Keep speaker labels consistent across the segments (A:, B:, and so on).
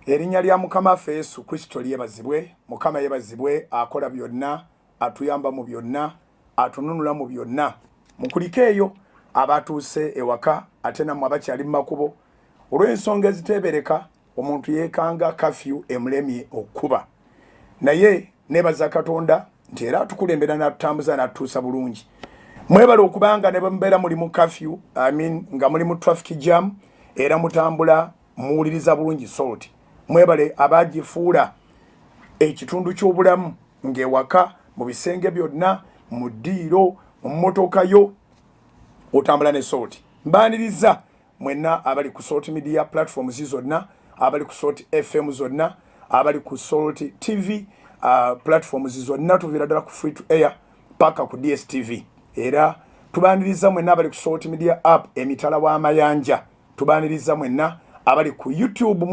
A: Erinnya lya Mukama waffe Yesu Kristo lyebazibwe. Mukama yebazibwe akola byonna, atuyamba mu byonna, atununula mu byonna. Mukulike eyo abatuuse ewaka ate nammwe abakyali mu makubo. Olw'ensonga eziteebereka omuntu yeekanga kafyu emulemye okkuba. Naye neebaza Katonda nti era atukulembera n'atutambuza n'atutuusa bulungi. Mwebale okubanga ne bamubeera muli mu kafyu, nga muli mu traffic jam, era mutambula muwuliriza bulungi Salt. Mwebale abagifuula ekitundu ky'obulamu ng'ewaka mu bisenge byonna, mu ddiiro, mu mmotoka yo, otambula ne Salt. Mbaaniriza mwenna abali ku Salt media platforms zonna, abali ku Salt FM zonna, abali ku Salt TV platforms zonna, tuviira ddala ku free to air paka ku DSTV. Era tubaaniriza mwenna abali ku Salt media app emitala w'amayanja. Tubaaniriza mwenna abali ku YouTube,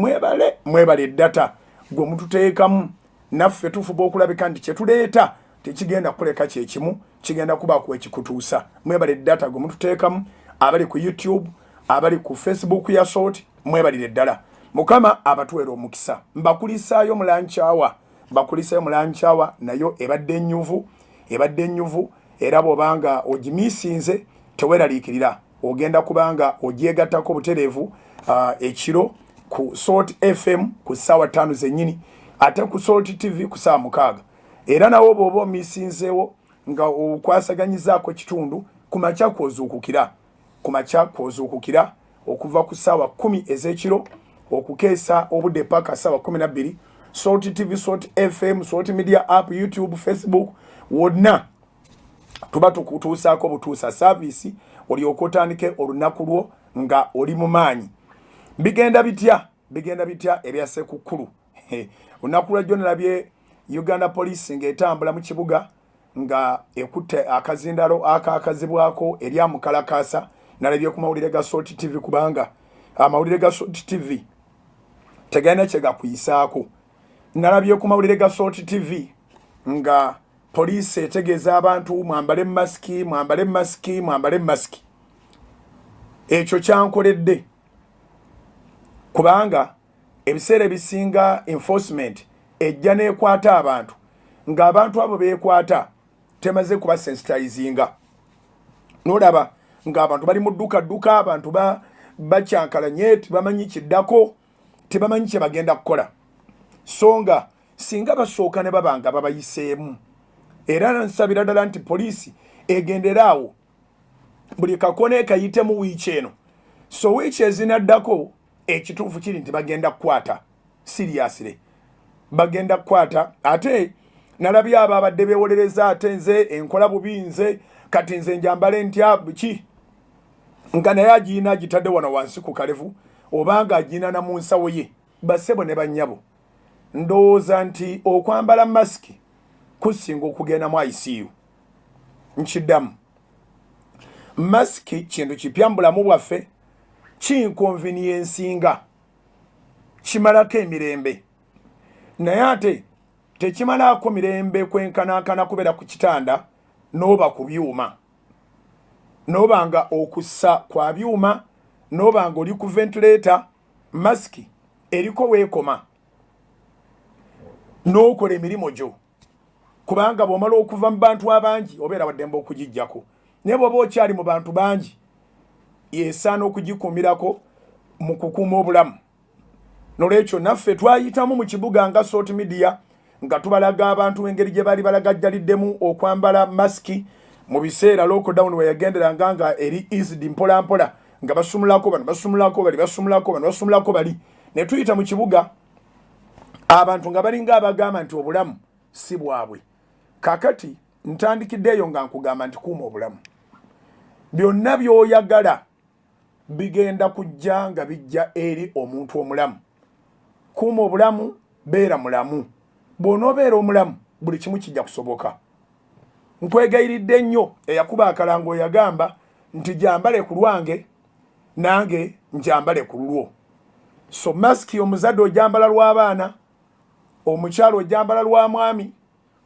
A: mwebale data gwe mututeekamu naffe tufuba okulabika nti kyetuleeta tekigenda kuleka kyekimu, kigenda kuba kwekikutuusa. Mwebale data gwe mututeekamu abali ku YouTube, abali ku Facebook ya Salt, mwebalire ddala. Mukama abatuwera omukisa. Mbakulisaayo mu lunch hour nayo ebadde ennyuvu era bw'obanga ogimiisinze teweeraliikirira, ogenda kubanga ogyegattako butereevu ekiro ku Salt FM ku ssaawa 5 zennyini, ate ku Salt TV ku ssaawa 6. Era nawo bw'oba omiisinzeewo nga okwasaganyizaako ekitundu ku makya kw'ozuukukira okuva ku ssaawa 10 ez'ekiro okukeesa obudde paka ssaawa 12. Salt TV, Salt FM, Salt Media App, YouTube, Facebook, wonna tuba tukutuusaako butuusa service olyoka otandike olunaku lwo nga oli mu maanyi. Bigenda bitya ebya Ssekukkulu. Olunaku lwajjo nalabye Uganda Police ng'etambula mu kibuga nga ekutte akazindalo akakazibwako erya Mukalakasa. Nalabye ku mawulire ga Salt TV kubanga amawulire ga Salt TV tegayina kye gakuyisaako. Nalabye ku mawulire ga Salt TV nga police etegeeza abantu mwambale masiki. Ekyo kyankoledde kubanga ebiseera ebisinga enforcement ejja n'ekwata abantu ng'abantu abo beekwata temaze kuba sensitizinga. N'olaba ng'abantu bali mu dduka, abantu bakyankalanye, tebamanyi kiddako, tebamanyi kye bagenda kukola. So nga singa basooka ne babanga babayiseemu. Era nsabira ddala nti poliisi egenderaawo buli kakone kayitemu wiiki eno. So wiiki ezinaddako ekituufu kiri nti bagenda kukwata seriously. Bagenda kukwata. Ate nalabye abo abadde beewolereza ate nze enkola bubi, nze kati nze njambale ntya biki, nga naye agiina agitadde wano wansi ku kalevu obanga agiina na mu nsawo ye. Bassebo ne bannyabo, ndowooza nti okwambala masiki kusinga okugenda mu ICU. Nkiddamu, masiki kintu kipya mu bulamu bwaffe, kinkonveniensinga, kimalako emirembe. Naye ate tekimalaako mirembe kwenkanankana kubeera ku kitanda n'oba ku byuma, n'oba nga okussa kwa byuma, n'oba nga oli ku ventilator. Masiki eriko weekoma n'okola emirimu gyo, kubanga bw'omala okuva mu bantu abangi obeera waddembe okugijjako. Naye bw'oba okyali mu bantu bangi yeesaana okugikuumirako mu kukuuma obulamu. Nolwekyo naffe twayitamu mu kibuga nga Salt Media nga tubalaga abantu engeri gye bali balagajjaliddemu okwambala masiki mu biseera lockdown we yagenderanga nga eri eased mpola nga basumulako bali. Ne tuyita mu kibuga abantu nga balinga abagamba nti obulamu si bwabwe. Kakati ntandikiddeeyo nga nkugamba nti kuuma obulamu. Byonna by'oyagala bigenda kujja nga bijja eri omuntu omulamu. Kuuma obulamu, beera mulamu. Bw'onoobeera omulamu buli kimu kijja kusoboka. Nkwegayiridde nnyo eyakuba akalango yagamba nti jambale ku lwange nange njambale ku lulwo. So masiki omuzadde ojambala lw'abaana, omukyala ojambala lwa mwami,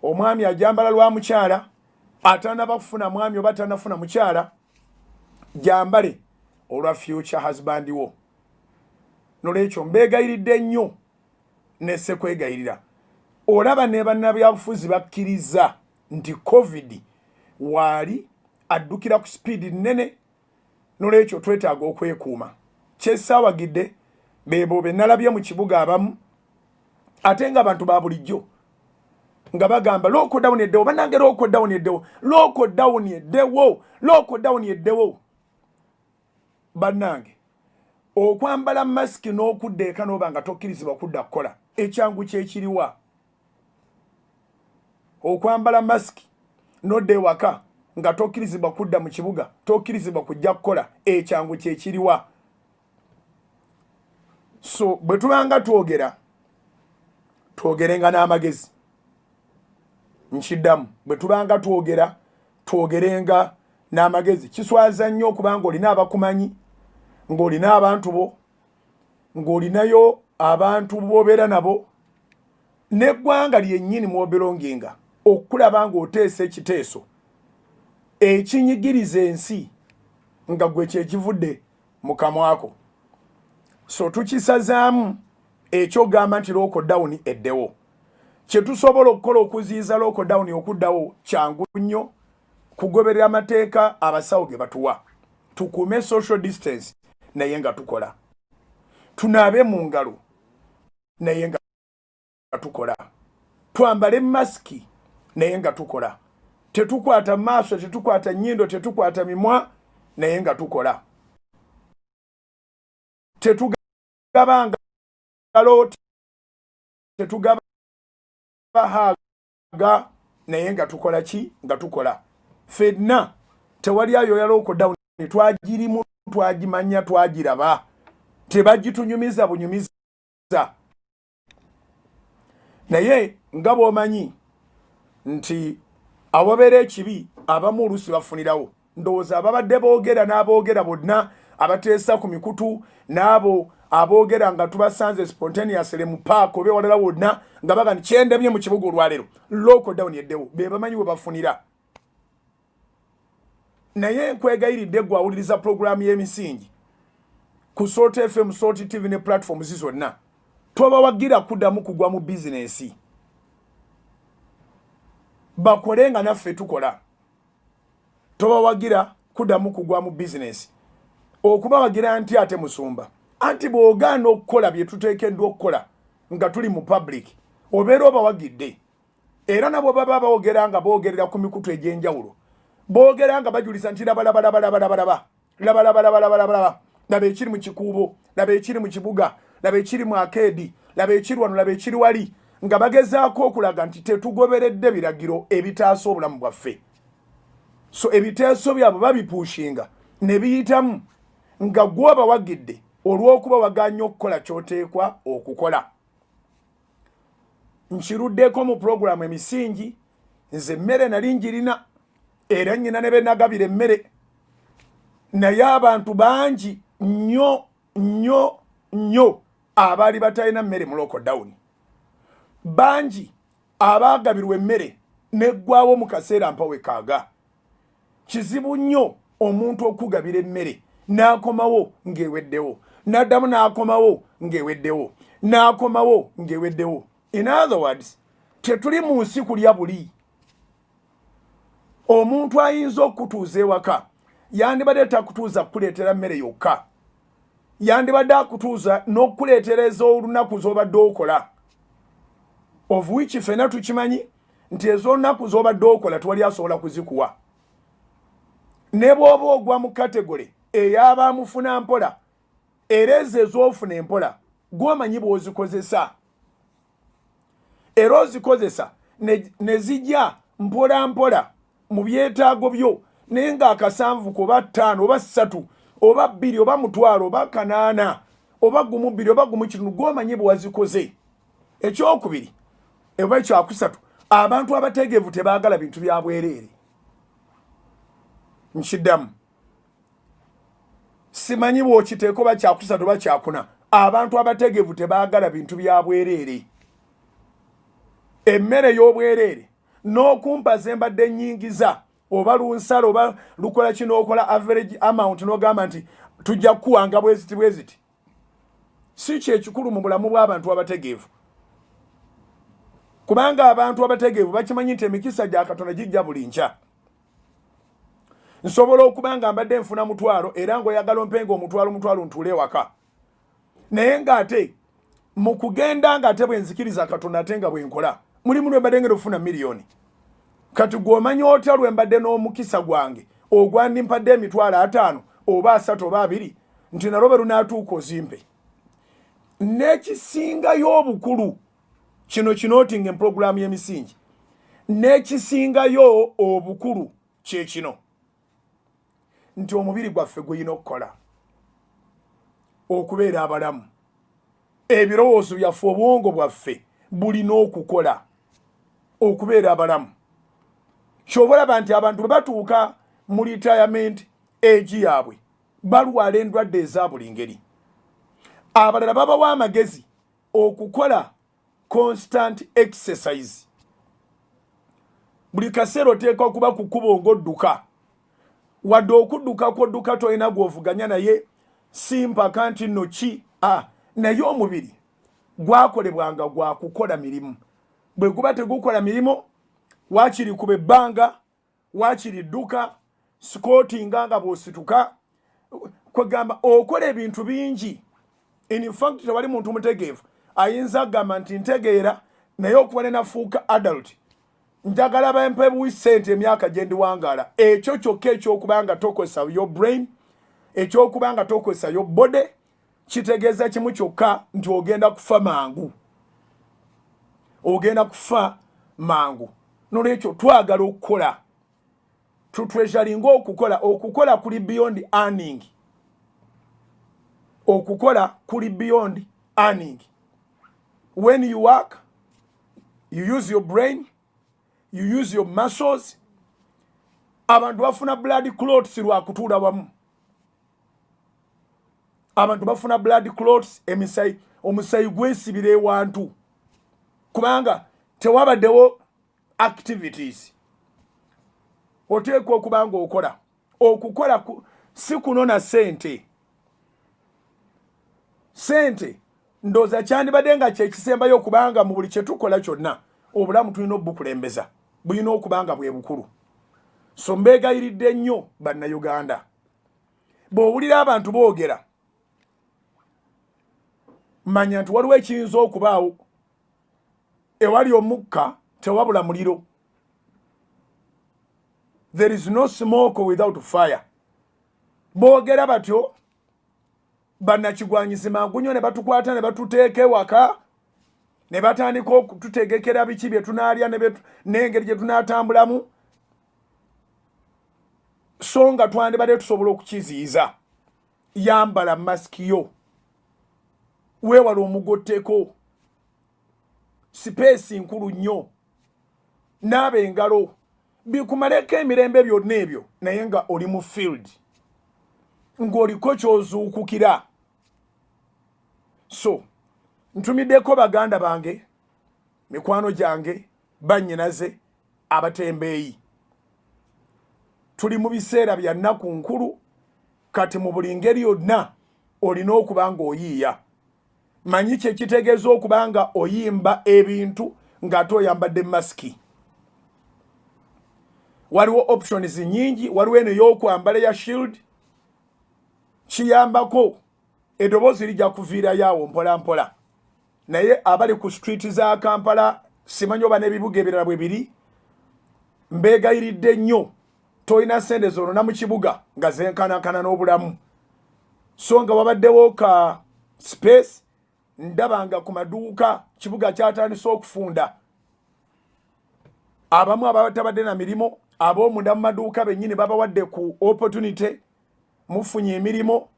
A: omwami ajambala lwa mukyala, atanaba kufuna mwami oba tanafuna mukyala, jambale olwa future husband wo. Nolwekyo mbeegayiridde nnyo ne sekwegayirira olaba ne bannabyabufuzi bakkiriza nti covid wali addukira ku speed nene nolwekyo twetaaga okwekuuma kyesaawagidde bebo benalabye mu kibuga abamu ate nga abantu ba bulijjo nga bagamba lockdown eddewo banange lockdown eddewo lockdown eddewo lockdown eddewo bannange okwambala masiki n'okudda eka n'oba nga tokkirizibwa kudda kukola ekyangu kyekiriwa okwambala masiki n'odda ewaka nga tokkirizibwa kudda mu kibuga tokkirizibwa kujja kukola ekyangu kyekiriwa so bwe tubanga twogerenga n'amagezi nkiddamu bwe tubanga twogerenga n'amagezi kiswaza nnyo okubanga olina abakumanyi ng'olina abantu bo ng'olinayo abantu bobeera nabo n'eggwanga lyennyini mwobelongenga okulaba ng'oteesa ekiteeso ekinyigiriza ensi nga gwe kyekivudde mu kamwako so tukisazaamu ekyogamba nti lockdown eddewo kyetusobola okukola okuziyiza lockdown okuddawo kyangu nnyo kugoberera amateeka abasawo ge batuwa tukuume social distance naye nga tukola tunaabe mu ngalo naye nga tukola twambale masiki naye nga tukola tetukwata maaso tetukwata nnyindo tetukwata mimwa naye nga tukola tetugaba ngalo tetugaba haga naye nga tukola ki nga tukola fenna tewali ayo ya lockdown twagirimu twagimanya twagiraba tebagitunyumiza bunyumiza naye nga bw'omanyi nti awabeera ekibi abamu oluusi bafunirawo ndowooza ababadde boogera n'aboogera bonna abateesa ku mikutu n'abo aboogera nga tubasanze spontaneously mu paako oba ewalala wonna nga baga nti kyendemye mu kibuga olwaleero lockdown eddewo be bamanyi we bafunira naye nkwegayiridde gwe awuliriza puroguraamu y'emisingi ku Salt FM, Salt TV ne platforms zonna tobawagira kuddamu kugwa mu bizinensi bakole nga naffe tukola tobawagira kuddamu kugwa mu bizinensi okubawagira nti ate musumba anti bw'ogaana okukola bye tuteekeddwa okukola nga tuli mu public obeera obawagidde era nabo baba boogera nga boogerera ku mikutu egy'enjawulo boogera nga bajuliza nti laba laba ekiri mu kikuubo laba ekiri mu kibuga laba ekiri mu akeedi laba ekiri wano laba ekiri wali nga bagezaako okulaga nti tetugoberedde biragiro ebitaasa obulamu bwaffe so ebiteeso byabwe babipuushinga ne biyitamu nga gw'obawagidde olw'okuba waganya okukola ky'oteekwa okukola nkiruddeko mu puroguramu emisingi nze emmere nali njirina era nnyina ne benagabira emmere naye abantu bangi nnyo abaali batalina mmere mu lockdown bangi abaagabirwa emmere neggwawo mu kaseera mpawe kaaga kizibu nnyo omuntu okugabira emmere n'akomawo ng'eweddewo n'addamu n'akomawo ng'eweddewo n'akomawo ng'eweddewo in other words tetuli mu nsi kulya buli omuntu ayinza okutuuza ewaka yandibadde takutuuza kukuleetera mmere yokka yandibadde akutuuza n'okukuleetera ez'olunaku z'obadde okola of which ffenna tukimanyi nti ez'olunaku z'obadde okola tewali asobola kuzikuwa ne bw'oba ogwa mu kategole ey'abamufuna mpola era ezo ez'ofuna empola gw'omanyi bw'ozikozesa era ozikozesa ne zijja mpola mpola mu byetaago byo naye ng'akasanvu oba 5 oba 3 oba 2 oba 1,000 oba 8 oba 1,2 oba 1,5 gw'omanyi bwe wazikoze ekyokubiri oba ekyakusatu abantu abategeevu tebaagala bintu bya bwereere nkiddamu simanyi bw'okiteeka oba kyakusatu oba kyakuna abantu abategeevu tebaagala bintu bya bwereere emmere y'obwereere n'okumpaza embadde nnyingiza oba lunsala oba lukola kino okola average amount n'ogamba nti tujja kukuwanga bweziti si kyekikulu mu bulamu bw'abantu abategeevu kubanga abantu abategeevu bakimanyi nti emikisa gya Katonda gijja buli nkya. Nsobola okubanga mbadde nfuna mutwalo era ng'oyagala ompenga omutwalo ntuule ewaka, naye ng'ate mu kugenda ng'ate bwe nzikiriza Katonda ate nga bwe nkola mulimu lwe mbadde ngenda okufuna miliyoni. Kati gw'omanyi otya lwe mbadde n'omukisa gwange ogwandimpadde emitwalo 5 oba 3 oba 2 nti nalwo bwe lunaatuuka ozimpe. N'ekisingayo obukulu kino kinootinga empurogulaamu y'emisingi, n'ekisingayo obukulu kye kino nti omubiri gwaffe guyina okukola okubeera abalamu. Ebirowoozo byaffe obwongo bwaffe bulina okukola okubeera abalamu. Kyova olaba nti abantu bwe batuuka mu retirement age yaabwe balwala endwadde eza buli ngeri. Abalala babawa amagezi okukola constant exercise. Buli kaseera oteekwa okuba ku kkubo ng'odduka, wadde okudduka kw'odduka tolina gw'ovuganya naye si mpaka nti nno ki naye omubiri gwakolebwanga gwa kukola mirimu. Bwe guba tegukola mirimu, waakiri kuba ebbanga, waakiri dduka, sikootinga nga bw'osituka, kwegamba okola ebintu bingi. In fact tewali muntu mutegeevu ayinza agamba nti ntegeera naye okuba ne nafuuka adult njagala bampe buwi ssente emyaka gye ndiwangaala. Ekyo kyokka ekyokubanga tokozesa your brain, ekyokubanga tokozesa your body, kitegeeza kimu kyokka nti ogenda kufa mangu. Ogenda kufa mangu. Nolwekyo twagala okukola, tutreasuringa okukola kuli beyond earning. Okukola kuli beyond earning. When you work, you use your brain, you use your muscles. Abantu bafuna blood clots lwa kutuula wamu. Abantu bafuna blood clots omusayi gwesibira ewantu kubanga tewabaddewo activities. Oteekwa okubanga okukola si kunona sente. Sente ndooza kyandibadde nga kyekisembayo okubanga mu buli kye tukola kyonna obulamu tulina obukulembeza, bulina okubanga bwe bukulu. So mbeegayiridde nnyo bannayuganda, bw'owulira abantu boogera manya nti waliwo ekiyinza okubaawo. Ewali omukka tewabula muliro. There is no smoke without fire. Boogera batyo bannakigwanyizi mangu nnyo ne batukwata ne batuteeka ewaka ne batandika okututegekera biki bye tunaalya n'engeri gye tunaatambulamu, so nga twandibadde tusobola okukiziyiza. Yambala masiki yo, weewala omugotteko, sipeesi nkulu nnyo, naaba engalo, bikumaleko emirembe byonna ebyo naye nga oli mu field ng'oliko ky'ozuukukira. So ntumiddeko baganda bange, mikwano gyange, bannyinaze, abatembeeyi. Tuli mu biseera bya nnaku nkulu, kati mu buli ngeri yonna olina okuba ng'oyiiya. Manyi kye kitegeeza okuba nga oyimba ebintu ng'ate oyambadde masiki. Waliwo options nnyingi, waliwo eno y'okwambala ya shield, kiyambako eddoboozi lijja kuviirayo awo mpola mpola. Naye abali ku street za Kampala, simanyi oba n'ebibuga ebirala bwe biri, mbeegayiridde nnyo tolina ssente zonna mu kibuga nga zenkanakana n'obulamu. So nga wabaddewo ka space, ndabanga ku maduuka kibuga kyatandise okufunda. Abamu abatabadde na mirimu, ab'omunda mu maduuka bennyini babawadde ku opportunity, mufunye emirimu,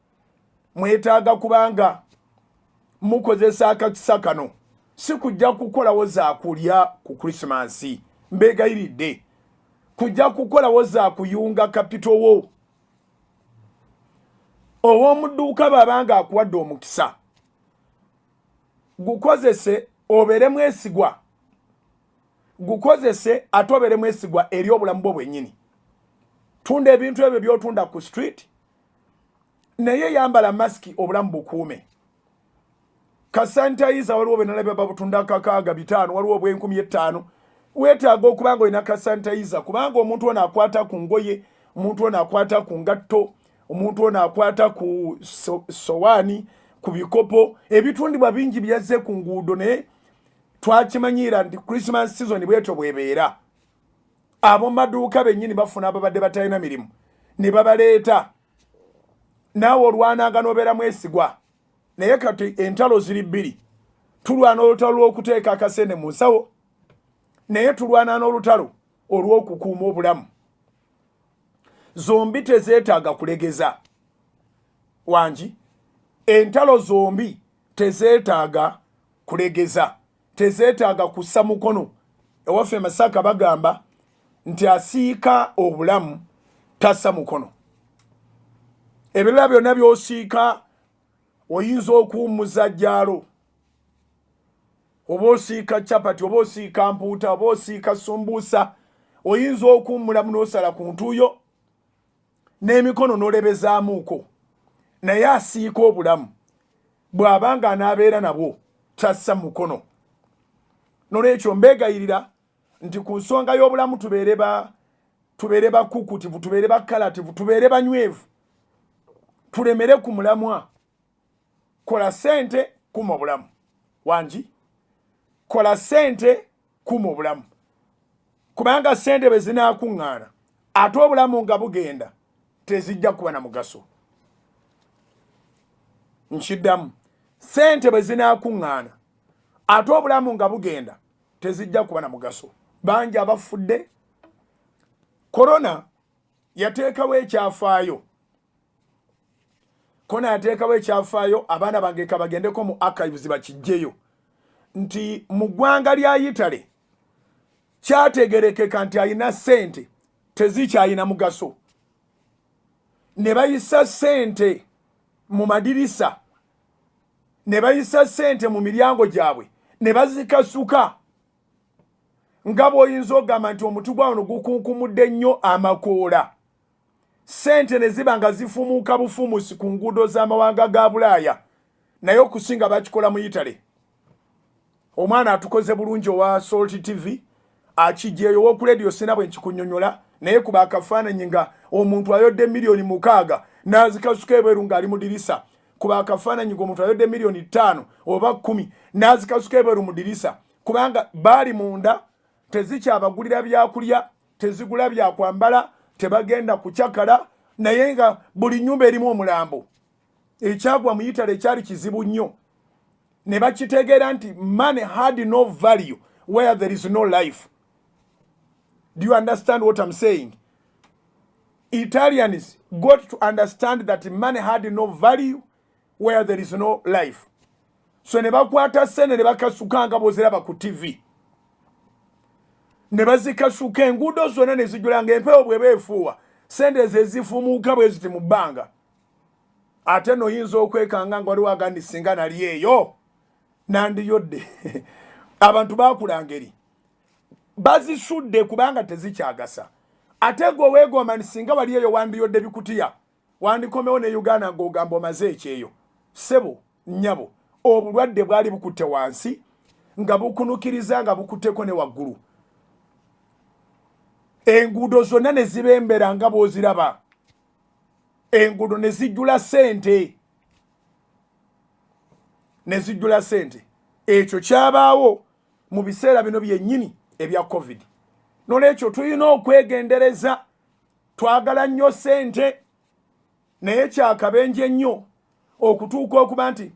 A: mwetaaga kubanga mukozesa akakisa kano. Si kujja kukolawo za kulya ku Christmas, mbeegayiridde. Kujja kukolawo za kuyunga kapito wo. Ow'omudduuka bw'abanga akuwadde omukisa, gukozese obeere mwesigwa. Gukozese ate obeere mwesigwa eri obulamu bwo bwennyini. Tunda ebintu ebyo by'otunda ku street, naye yambala masiki obulamu bukuume. kasanitizer waliwo benalabye babutunda kakaaga bitano waliwo bwenkumi 5 wetaaga okubanga olina kasanitizer kubanga omuntu ono akwata ku ngoye omuntu ono akwata ku ngatto omuntu ono akwata ku sowaani ku bikopo ebitundibwa bingi byazze ku nguudo naye twakimanyira nti Christmas season bwetyo bwebeera abo maduuka bennyini bafuna ababadde batalina mirimu ne babaleeta naawe olwananga n'obeera mwesigwa naye kati entalo ziri bbiri tulwana olutalo lw'okuteeka akasene mu nsawo naye tulwana n'olutalo olw'okukuuma obulamu zombi tezeetaaga kulegeza wangi entalo zombi tezeetaaga kulegeza tezeetaaga kussa mukono ewaffe Masaka bagamba nti asiika obulamu tassa mukono ebirala byonna by'osiika oyinza okuwummuza jjaalo oba osiika capati oba osiika mpuuta oba osiika sumbuusa oyinza okuwummulamu n'osala ku ntuuyo n'emikono n'olebezaamuuko naye asiika obulamu bw'abanga anaabeera nabwo tassa mukono nolwekyo mbeegayirira nti ku nsonga y'obulamu tubeere bakukutivu tubeere bakalativu tubeere banywevu tulemere ku mulamwa kola sente kuma obulamu wangi kola sente kuma obulamu kubanga sente bwe zinaakuŋŋaana ate obulamu nga bugenda tezijja kuba na mugaso nkiddamu sente bwe zinaakuŋŋaana ate obulamu nga bugenda tezijja kuba na mugaso bangi abafudde korona yateekawo ekyafaayo abaana bange kabagendeko mu archives bakijjeyo nti mu ggwanga lya Italy kyategerekeka nti alina sente tezikyalina mugaso ne bayisa sente mu madirisa ne bayisa sente mu miryango gyabwe ne bazikasuka nga bw'oyinza ogamba nti omuti gwawuno gukunkumudde nnyo amakoola sente ne ziba nga zifumuuka bufumusi ku nguudo z'amawanga ga Bulaaya naye okusinga bakikola mu Italy. Omwana atukoze bulungi owa Salt TV akijjeeyo w'oku radio sina bwe nkikunyonyola naye kuba akafaananyi nga omuntu ayodde miliyoni 6 n'azikasuka ebweru ng'ali mu dirisa kuba akafaananyi ng'omuntu ayodde miliyoni 5 oba 10 n'azikasuka ebweru mu dirisa kubanga baali munda tezikyabagulira byakulya tezigula byakwambala tebagenda kucyakala naye nga buli nnyumba erimu omulambo ekyagwa mu Italy kyali kizibu nnyo ne bakitegeera nti money had no value where there is no life. Do you understand what I'm saying? Italians got to understand that money had no value where there is no life. So ne bakwata sene ne bakasuka nga boziraba ku TV ne bazikasuka enguudo zonna ne zijula ng'empewo bwe beefuuwa sente ze zifumuuka bwe ziti mu bbanga ate noyinza okwekanga nga waliwo agandi singa nali eyo nandiyodde abantu bakulanga eri bazisudde kubanga tezikyagasa ate gwe weegomba nti singa wali eyo wandiyodde bikutiya wandikomewo ne Uganda ng'ogamba omaze ekyeyo ssebo nnyabo obulwadde bwali bukutte wansi nga bukunukiriza nga bukutteko ne waggulu enguudo zonna ne zibembera nga bw'oziraba enguudo ne zijjula sente ekyo kyabaawo mu biseera bino byennyini ebya COVID. Nolwekyo tulina okwegendereza twagala nnyo sente naye kyakabenje nnyo okutuuka okuba nti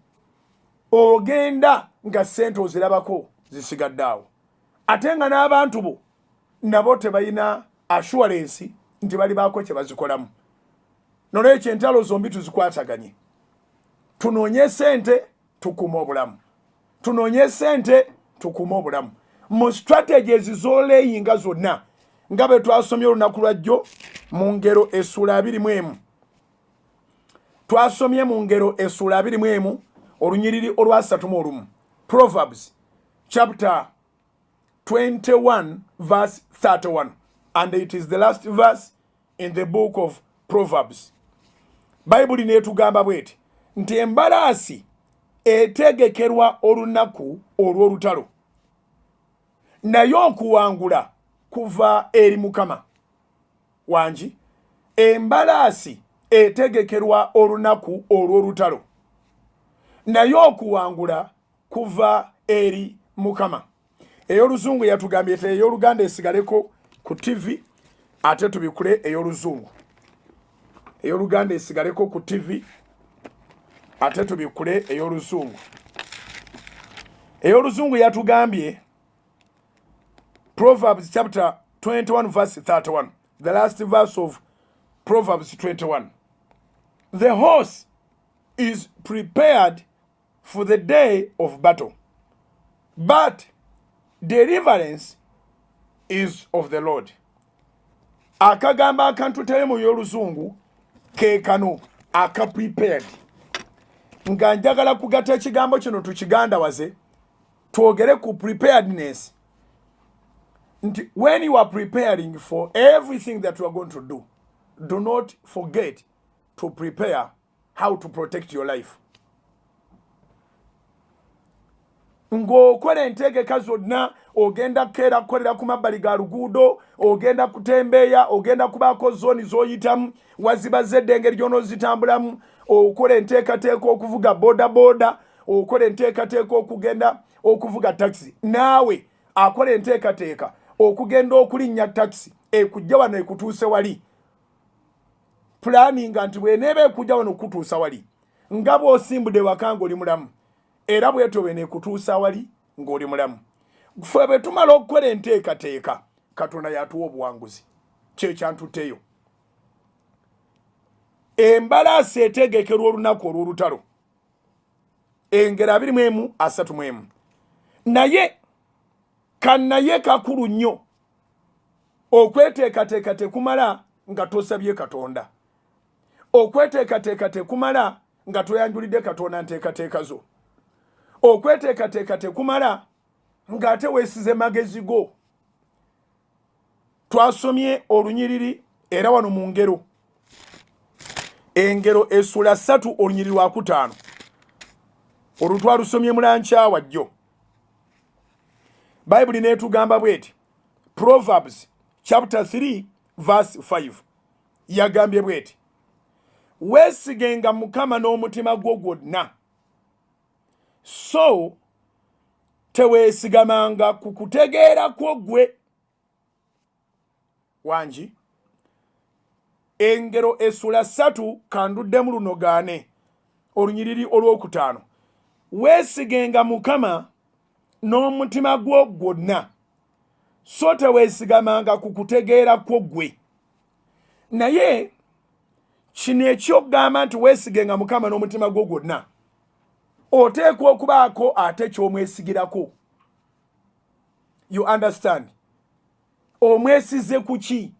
A: ogenda nga sente ozirabako zisigadde awo ate nga n'abantu bo nabo tebalina assurance nti bali baako kye bazikolamu. Nolwekyo entalo zombi tuzikwataganye tunoonye sente tukuuma obulamu mu strategies z'oleyinga zonna nga bwe twasomye olunaku lwajjo mu ngero essula 21 twasomye mu ngero essula 21 olunyiriri olwa 31 Proverbs chapter 21 verse 31 and it is the last verse in the book of Proverbs. Bible netugamba bweti nti embalaasi etegekerwa olunaku olw'olutalo naye okuwangula kuva eri Mukama. Wangi embalaasi etegekerwa olunaku olw'olutalo naye okuwangula kuva eri Mukama. Ey'oluzungu yatugambye ete ey'Oluganda esigaleko ku TV ate tubikule ey'oluzungu. Ey'Oluganda esigaleko ku TV ate tubikule ey'oluzungu. Ey'oluzungu yatugambye Proverbs chapter 21 verse 31, the last verse of Proverbs 21. The horse is prepared for the day of battle, but deliverance is of the Lord. Akagamba akantutaye mu y'oluzungu ke kano aka prepared. Nga njagala kugata ekigambo kino tukiganda waze twogere ku preparedness. When you are preparing for everything that you are going to do not forget to prepare how to protect your life. Ng'okola entegeka zonna, ogenda kukeera kukolera ku mabbali ga luguudo, ogenda kutembeeya, ogenda kubaako zooni z'oyitamu, wazibaza eddengeri gy'onoozitambulamu, okola enteekateeka okuvuga bodaboda, okola enteekateeka okugenda okuvuga taxi. Naawe akola enteekateeka okugenda okulinnya taxi ekujja wano ekutuuse wali. Planninga nti bw'eneeba ekujja wano okutuusa wali, nga bw'osimbudde waka ng'oli mulamu, era bw'etyo bw'eneekutuusa wali ng'oli mulamu. Ffe bwe tumala okukola enteekateeka, Katonda y'atuwa obuwanguzi. Kye kyantutteyo. Embalaasi etegekerwa olunaku olw'olutalo. Engero 21:31. Naye kannaye kakulu nnyo okweteekateeka tekumala nga tosabye Katonda. Okweteekateeka tekumala nga toyanjulidde Katonda nteekateeka zo. Okweteekateeka tekumala ng'ate weesize magezi go. Twasomye olunyiriri era wano mu ngero. Engero essula 3 olunyiriri lwa 5. Olwo twalusomye mulankyawa jjo. Bayibuli neetugamba bweti. Proverbs chapter 3 verse 5. Yagambye bweti. Weesigenga Mukama n'omutima gwo gwonna, so teweesigamanga ku kutegeera kwo ggwe. Wangi engero essula 3 kanduddemu lunogaane olunyiriri olw'okutaano. Weesigenga Mukama n'omutima gwo gwonna, so teweesigamanga ku kutegeera kwo ggwe. Naye kino ekyogamba nti weesigenga Mukama n'omutima gwo gwonna, oteekwa okubaako ate ky'omwesigirako. You understand? Omwesize ku ki?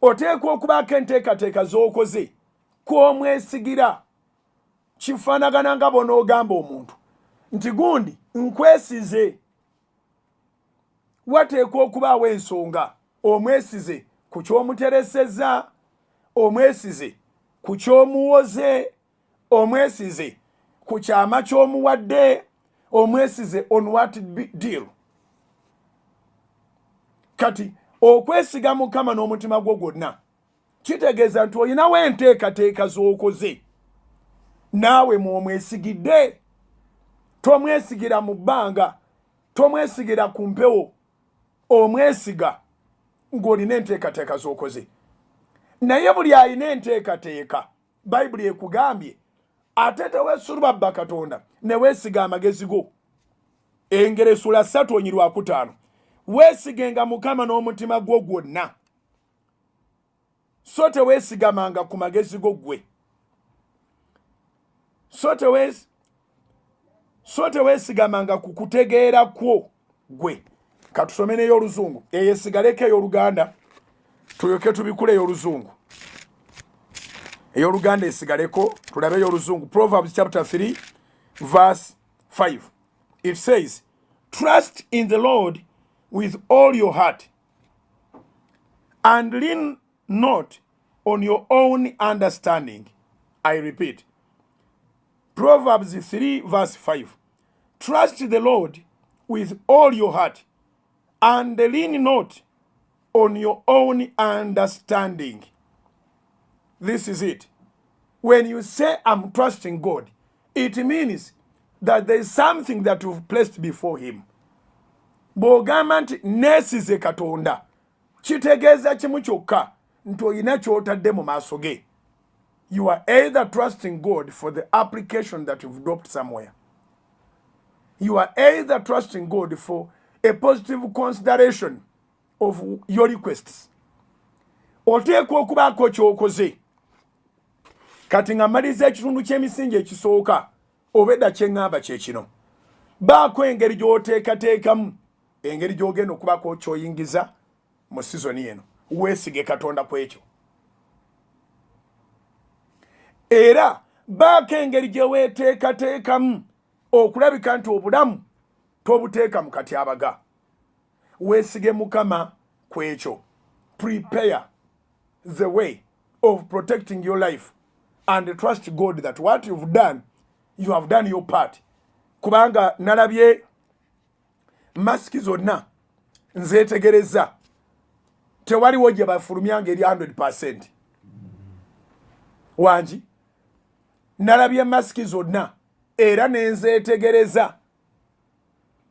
A: Oteekwa okubaako enteekateeka z'okoze kw'omwesigira. Kifaanagana nga bw'onoogamba omuntu nti gundi nkwesize. Wateekwa okubaawo ensonga. Omwesize ku ky'omuteresezza, omwesize ku ky'omuwoze, omwesize ku kyama ky'omuwadde, omwesize on what deal. Kati okwesiga Mukama n'omutima gwo gwonna kitegeeza nti olinawo enteekateeka z'okoze, naawe mw'omwesigidde. Tomwesigira mu bbanga, tomwesigira ku mpewo, omwesiga ng'olina enteekateeka z'okoze. Naye buli alina enteekateeka, Bayibuli ekugambye ate teweesulubabba Katonda ne weesiga amagezi go. Engero essula 3 olunyiriri lwa 5. Weesigenga Mukama n'omutima gwo gwonna, so teweesigamanga ku magezi go ggwe. So teweesigamanga ku kutegeera kwo ggwe. Katusome n'ey'oluzungu. Eyo esigaleko ey'Oluganda tulyoke tubikule ey'oluzungu. Ey'Oluganda esigaleko tulabe ey'oluzungu. Proverbs chapter 3 verse 5. It says, trust in the Lord with all your heart and lean not on your own understanding. I repeat, Proverbs 3 verse 5. Trust the Lord with all your heart and lean not on your own understanding. This is it. When you say I'm trusting God, it means that there is something that you've placed before him. Bw'ogamba nti neesize Katonda, kitegeeza kimu kyokka nti olina ky'otadde mu maaso ge. You are either trusting God for the application that you've dropped somewhere. You are either trusting God for a positive consideration of your requests. Oteekwa okubaako ky'okoze. Kati nga mmaliza ekitundu ky'emisingi ekisooka, obedda kye ŋŋamba kye kino. Baako engeri gy'oteekateekamu, engeri gy'ogenda okubaako ky'oyingiza mu sizoni eno. Weesige Katonda ku ekyo. Era baako engeri gye weeteekateekamu okulabika nti obulamu tobuteeka mu katyabaga. Weesige Mukama ku ekyo. Prepare the way of protecting your life and trust God that what you've done, you have done your part. Kubanga nalabye masiki zonna nzeetegereza tewaliwo gye bafulumyanga eri 100%. Wangi nalabye masiki zonna era nenzeetegereza.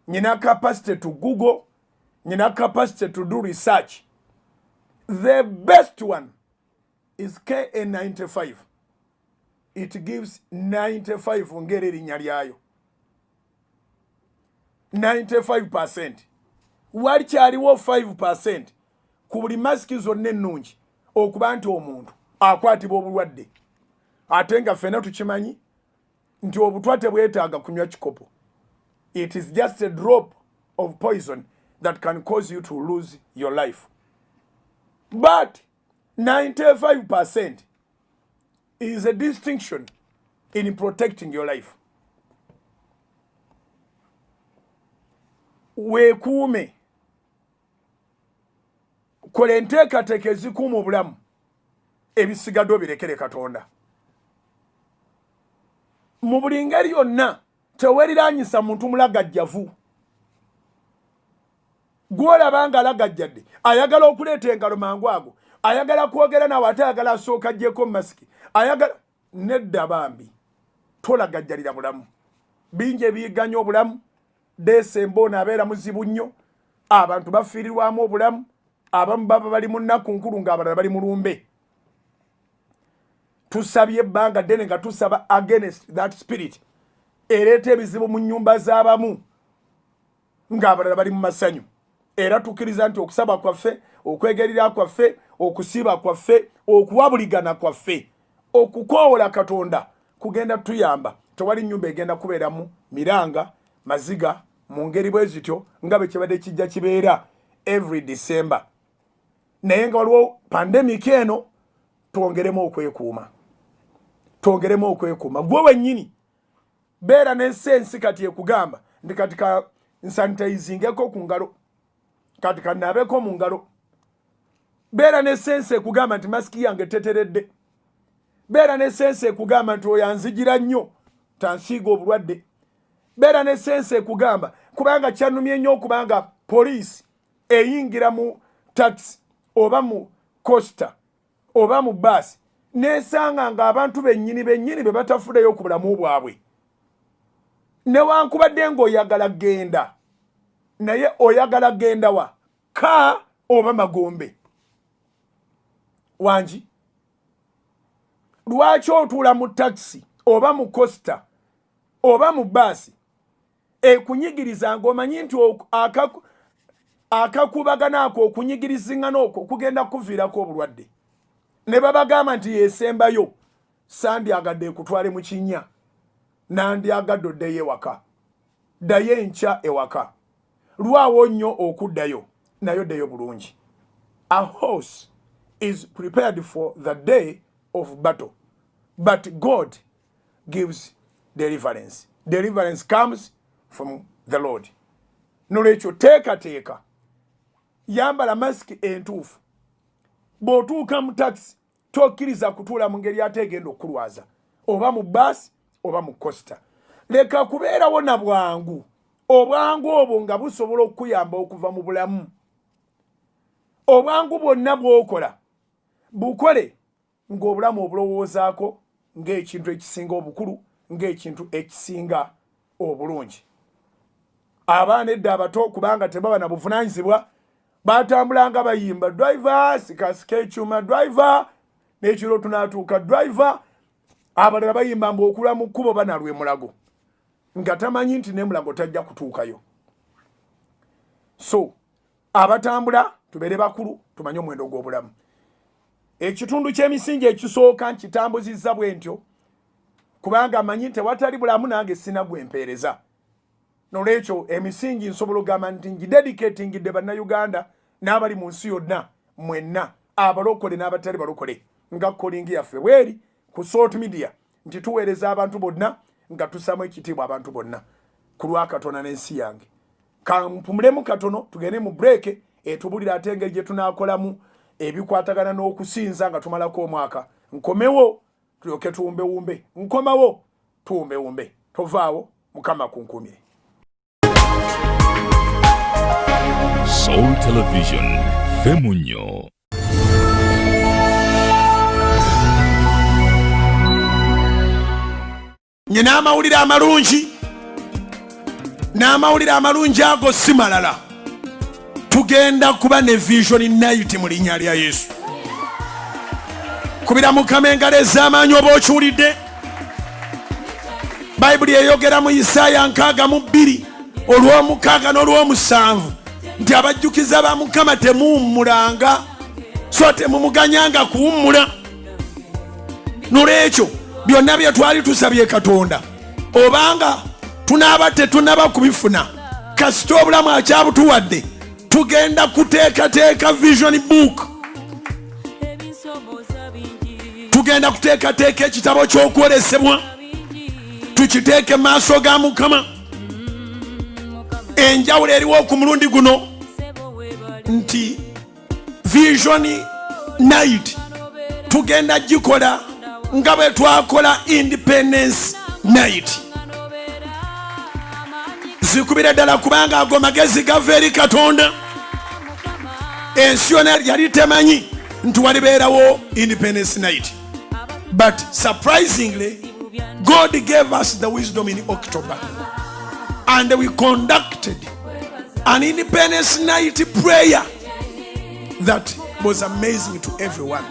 A: Nina capacity to Google, nina capacity to do research. The best one is KN95. It gives 95 ngeri erinnya lyayo. 95%. Walikyaliwo 5% ku buli masiki zonna ennungi okuba nti omuntu akwatibwa obulwadde. Ate nga ffenna tukimanyi nti obutwa tebwetaaga kunywa kikopo. It is just a drop of poison that can cause you to lose your life. But 95% is a distinction in protecting your life. Weekuume. Kola enteekateeka ezikuuma obulamu. Ebisigadde obirekere Katonda. Mu buli ngeri yonna teweeriraanyisa muntu mulagajjavu. Gw'olaba nga alagajjadde ayagala okuleeta engalo mangu ago, ayagala kwogera nawe ate ayagala asooka ajjeeko masiki, ayagala nedda bambi. Tolagajjalira bulamu. Bingi ebiyigganya obulamu. Desemba ono abeera muzibu nnyo. Abantu bafiirirwamu obulamu. Abamu baba bali mu nnaku nkulu ng'abalala bali mu lumbe. Tusabye ebbanga ddene nga tusaba against that spirit ereeta ebizibu mu nnyumba z'abamu ng'abalala bali mu masanyu. Era tukkiriza nti okusaba kwaffe, okwegerera kwaffe, okusiiba kwaffe, okuwabuligana kwaffe, okukoowola Katonda kugenda tuyamba. Tewali nnyumba egenda kubeeramu miranga, maziga, mu ngeri bwe zityo nga bwe kibadde kijja kibeera every December. Naye nga waliwo pandemic eno, twongeremu okwekuuma. Twongeremu okwekuuma. Gwe wennyini beera n'essensi kati ekugamba ndi kati ka nsanitayizingeko ku ngalo, kati kannaabeko mu ngalo. Beera n'essensi ekugamba nti masiki yange teteredde. Beera n'essensi ekugamba nti oyo anzigira nnyo tansiiga obulwadde. Beera n'essensi ekugamba kubanga kyannumye nnyo okubanga poliisi eyingira mu taxi oba mu coaster oba mu baasi n'esanga ng'abantu bennyini be batafudeyo ku bulamu bwabwe. Newankubadde ng'oyagala genda, naye oyagala genda wa? Ka oba Magombe? Wangi lwaki otuula mu taxi oba mu coaster oba mu baasi ekunyigiriza ng'omanyi nti akakubagana ako okunyigirizingana okwo kugenda kuviirako obulwadde? Ne babagamba nti yesembayo, sandyagadde ekutwale mu kinnya, nandyagadde oddeyo ewaka. Ddayo enkya ewaka. Lwawo nnyo okuddayo, nayo ddeyo bulungi. A horse is prepared for the day of battle, but God gives deliverance. Deliverance comes from the Lord. Nolwekyo teekateeka, yambala masiki entuufu. Bw'otuuka mu taxi tokkiriza kutuula mu ngeri ate egenda okulwaza, oba mu baasi oba mu costa leka kubeerawo na bwangu obwangu obwo nga busobola okuyamba okuva mu bulamu obwangu bwonna bw'okola bukole ng'obulamu obulowoozaako ng'ekintu ekisinga obukulu ng'ekintu ekisinga obulungi abaana edda abato kubanga tebaba na buvunaanyizibwa batambulanga bayimba driver sikasika ekyuma driver n'ekiro tunaatuuka driver abalala bayimba mbu okula mu kkubo banalwe mulago nga tamanyi nti n'emulago tajja kutuukayo so abatambula tubeere bakulu tumanye omuwendo gw'obulamu ekitundu ky'emisingi ekisooka nkitambuzizza bwe ntyo kubanga amanyi nti watali bulamu nange sina gwempeereza nolwekyo emisingi nsobola ogamba nti ngidedicatingidde bannayuganda n'abali mu nsi yonna mwenna abalokole n'abatali balokole nga kolingi yaffe bweri ku salt media nti tuweereza abantu bonna nga tussamu ekitiibwa abantu bonna ku lwa Katonda n'ensi yange kampumulemu katono tugende mu break etubulira ate engeri gye tunaakolamu ebikwatagana n'okusinza nga tumalako omwaka nkomewo tulyoke tuwumbewumbe nkomawo tuwumbewumbe tovaawo mukama kunkumire
B: Soul Television Femunyo
A: nyina amawulire amalungi n'amawulire amalungi ago si malala tugenda kuba ne vision night mu linnya lya Yesu kubira mukama engalo ez'amaanyi oba okiwulidde bayibuli eyogera mu Isaaya 62 olw'omukaaga n'olw'omusanvu nti abajjukiza ba mukama temuwummulanga so temumuganyanga kuwummula nolwekyo byonna bye twali tusabye Katonda obanga tunaaba tetunaba kubifuna kasita obulamu akyabutuwadde tugenda kuteekateeka vision book tugenda kuteekateeka ekitabo ky'okwolesebwa tukiteeke maaso ga mukama enjawulo eriwo ku mulundi guno nti vision night tugenda gikola nga bwe twakola independence night zikubira ddala kubanga ago magezi gava eri Katonda ensi yonna yali temanyi nti walibeerawo independence night but surprisingly God gave us the wisdom in October and we conducted an independence night prayer that was amazing to everyone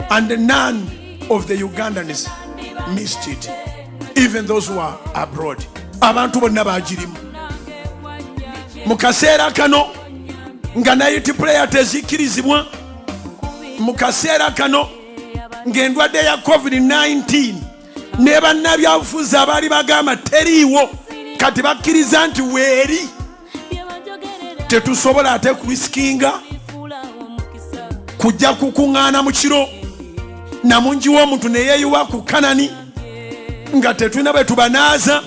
A: and none of the Ugandans missed it, even those who are abroad. Abantu bonna bagirimu mu kaseera kano nga night prayer tezikirizibwa mu kaseera kano ng'endwadde ya COVID-19 ne bannabyabufuzi abaali bagamba teriiwo kati bakkiriza nti weeri tetusobola ate kurisikinga kujja kukuŋŋaana mu kiro namungi w'omuntu ne yeeyiwa ku Kanani nga tetulina bwe tubanaaza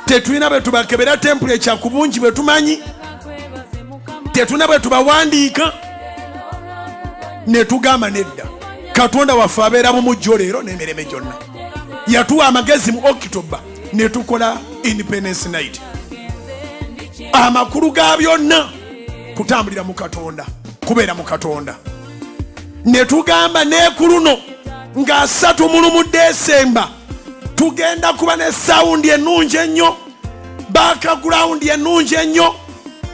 A: tetulina bwe tubakebera temperature ku bungi bwe tumanyi tetulina bwe tubawandiika ne tugamba nedda Katonda waffe abeera mu mujjo leero n'emirembe gyonna yatuwa amagezi mu October ne tukola independence night amakulu ga byonna kutambulira mu Katonda kubeera mu Katonda ne tugamba n'ekuluno nga 3 December tugenda kuba ne sound ennungi ennyo background ennungi ennyo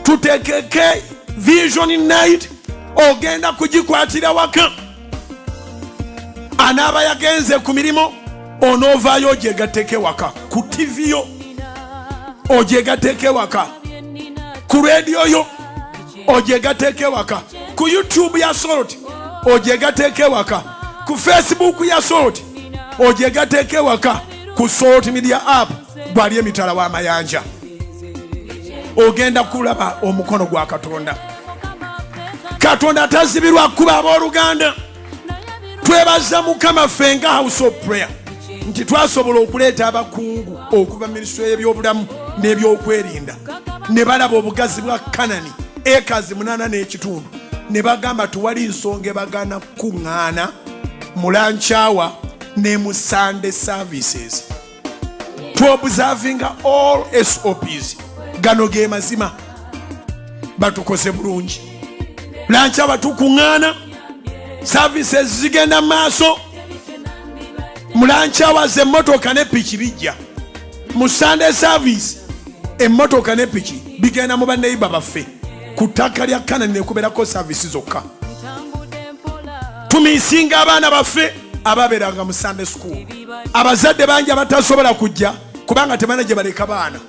A: tutekeke vision night ogenda kugikwatira waka anaaba yagenze ku mirimo onoovaayo ogyegatteke waka ku TV yo ogyegatteke waka ku radio yo ogyegatteke waka ku YouTube ya Salt ogyegatteke waka ku Facebook ya Salt ogyegatteke waka ku Salt Media app bwali emitala w'amayanja ogenda kulaba omukono gwa Katonda. Katonda tazibirwa kuba abooluganda twebaza mukama fenga house of prayer nti twasobola okuleeta abakungu okuva minisitule y'ebyobulamu n'ebyokwerinda ne balaba obugazi bwa Kanani ekazi 8 n'ekitundu ne bagamba tuwali nsonga ebagana kuŋŋaana mu lunch hour ne mu Sunday services observinga all SOPs. Gano ge mazima batukoze bulungi. Lancha batukuŋŋaana, services zigenda maaso. Mulancha waze emmotoka ne piki bijja. Mu Sunday service emmotoka ne piki bigenda mu baneiba baffe ku ttaka lya Kanani ne kubeerako service zokka. Tumisinga abaana baffe ababeeranga mu Sunday school. Abazadde bangi abatasobola kujja kubanga tebalina gye baleka baana.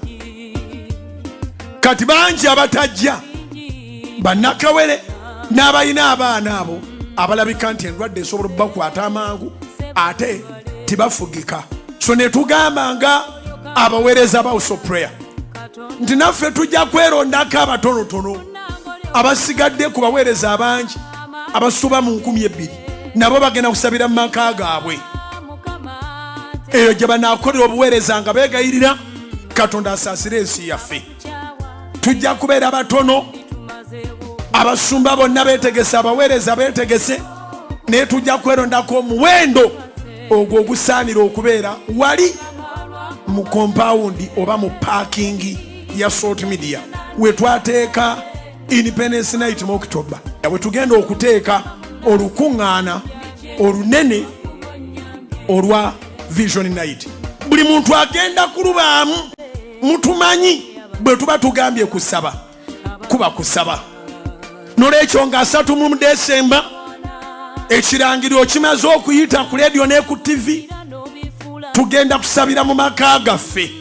A: Kati bangi abatajja bannakawere n'abalina abaana abo abalabika nti endwadde esobola okubakwata amangu ate tibafugika. So ne tugamba nga abaweereza ba House of Prayer nti naffe tujja kwerondako abatonotono abasigadde ku baweereza abangi abasuba mu 2,000 nabo bagenda kusabira mu maka gaabwe. Eyo gye banaakolera obuweereza nga beegayirira Katonda asaasire ensi yaffe. Tujja kubeera batono, abasumba bonna beetegese, abaweereza beetegese, naye tujja kwerondako omuwendo ogwo ogusaanira okubeera wali mu kompawundi oba mu paakingi ya Salt Media we twateeka Independence Night mu October. We tugenda okuteeka olukuŋŋaana olunene olwa Vision Night. Buli muntu agenda kulubaamu mutumanyi bwe tuba tugambye kusaba kuba kusaba. Nolwekyo nga 3 mu Desemba ekirangiriro kimaze okuyita ku radio ne ku TV, tugenda kusabira mu maka gaffe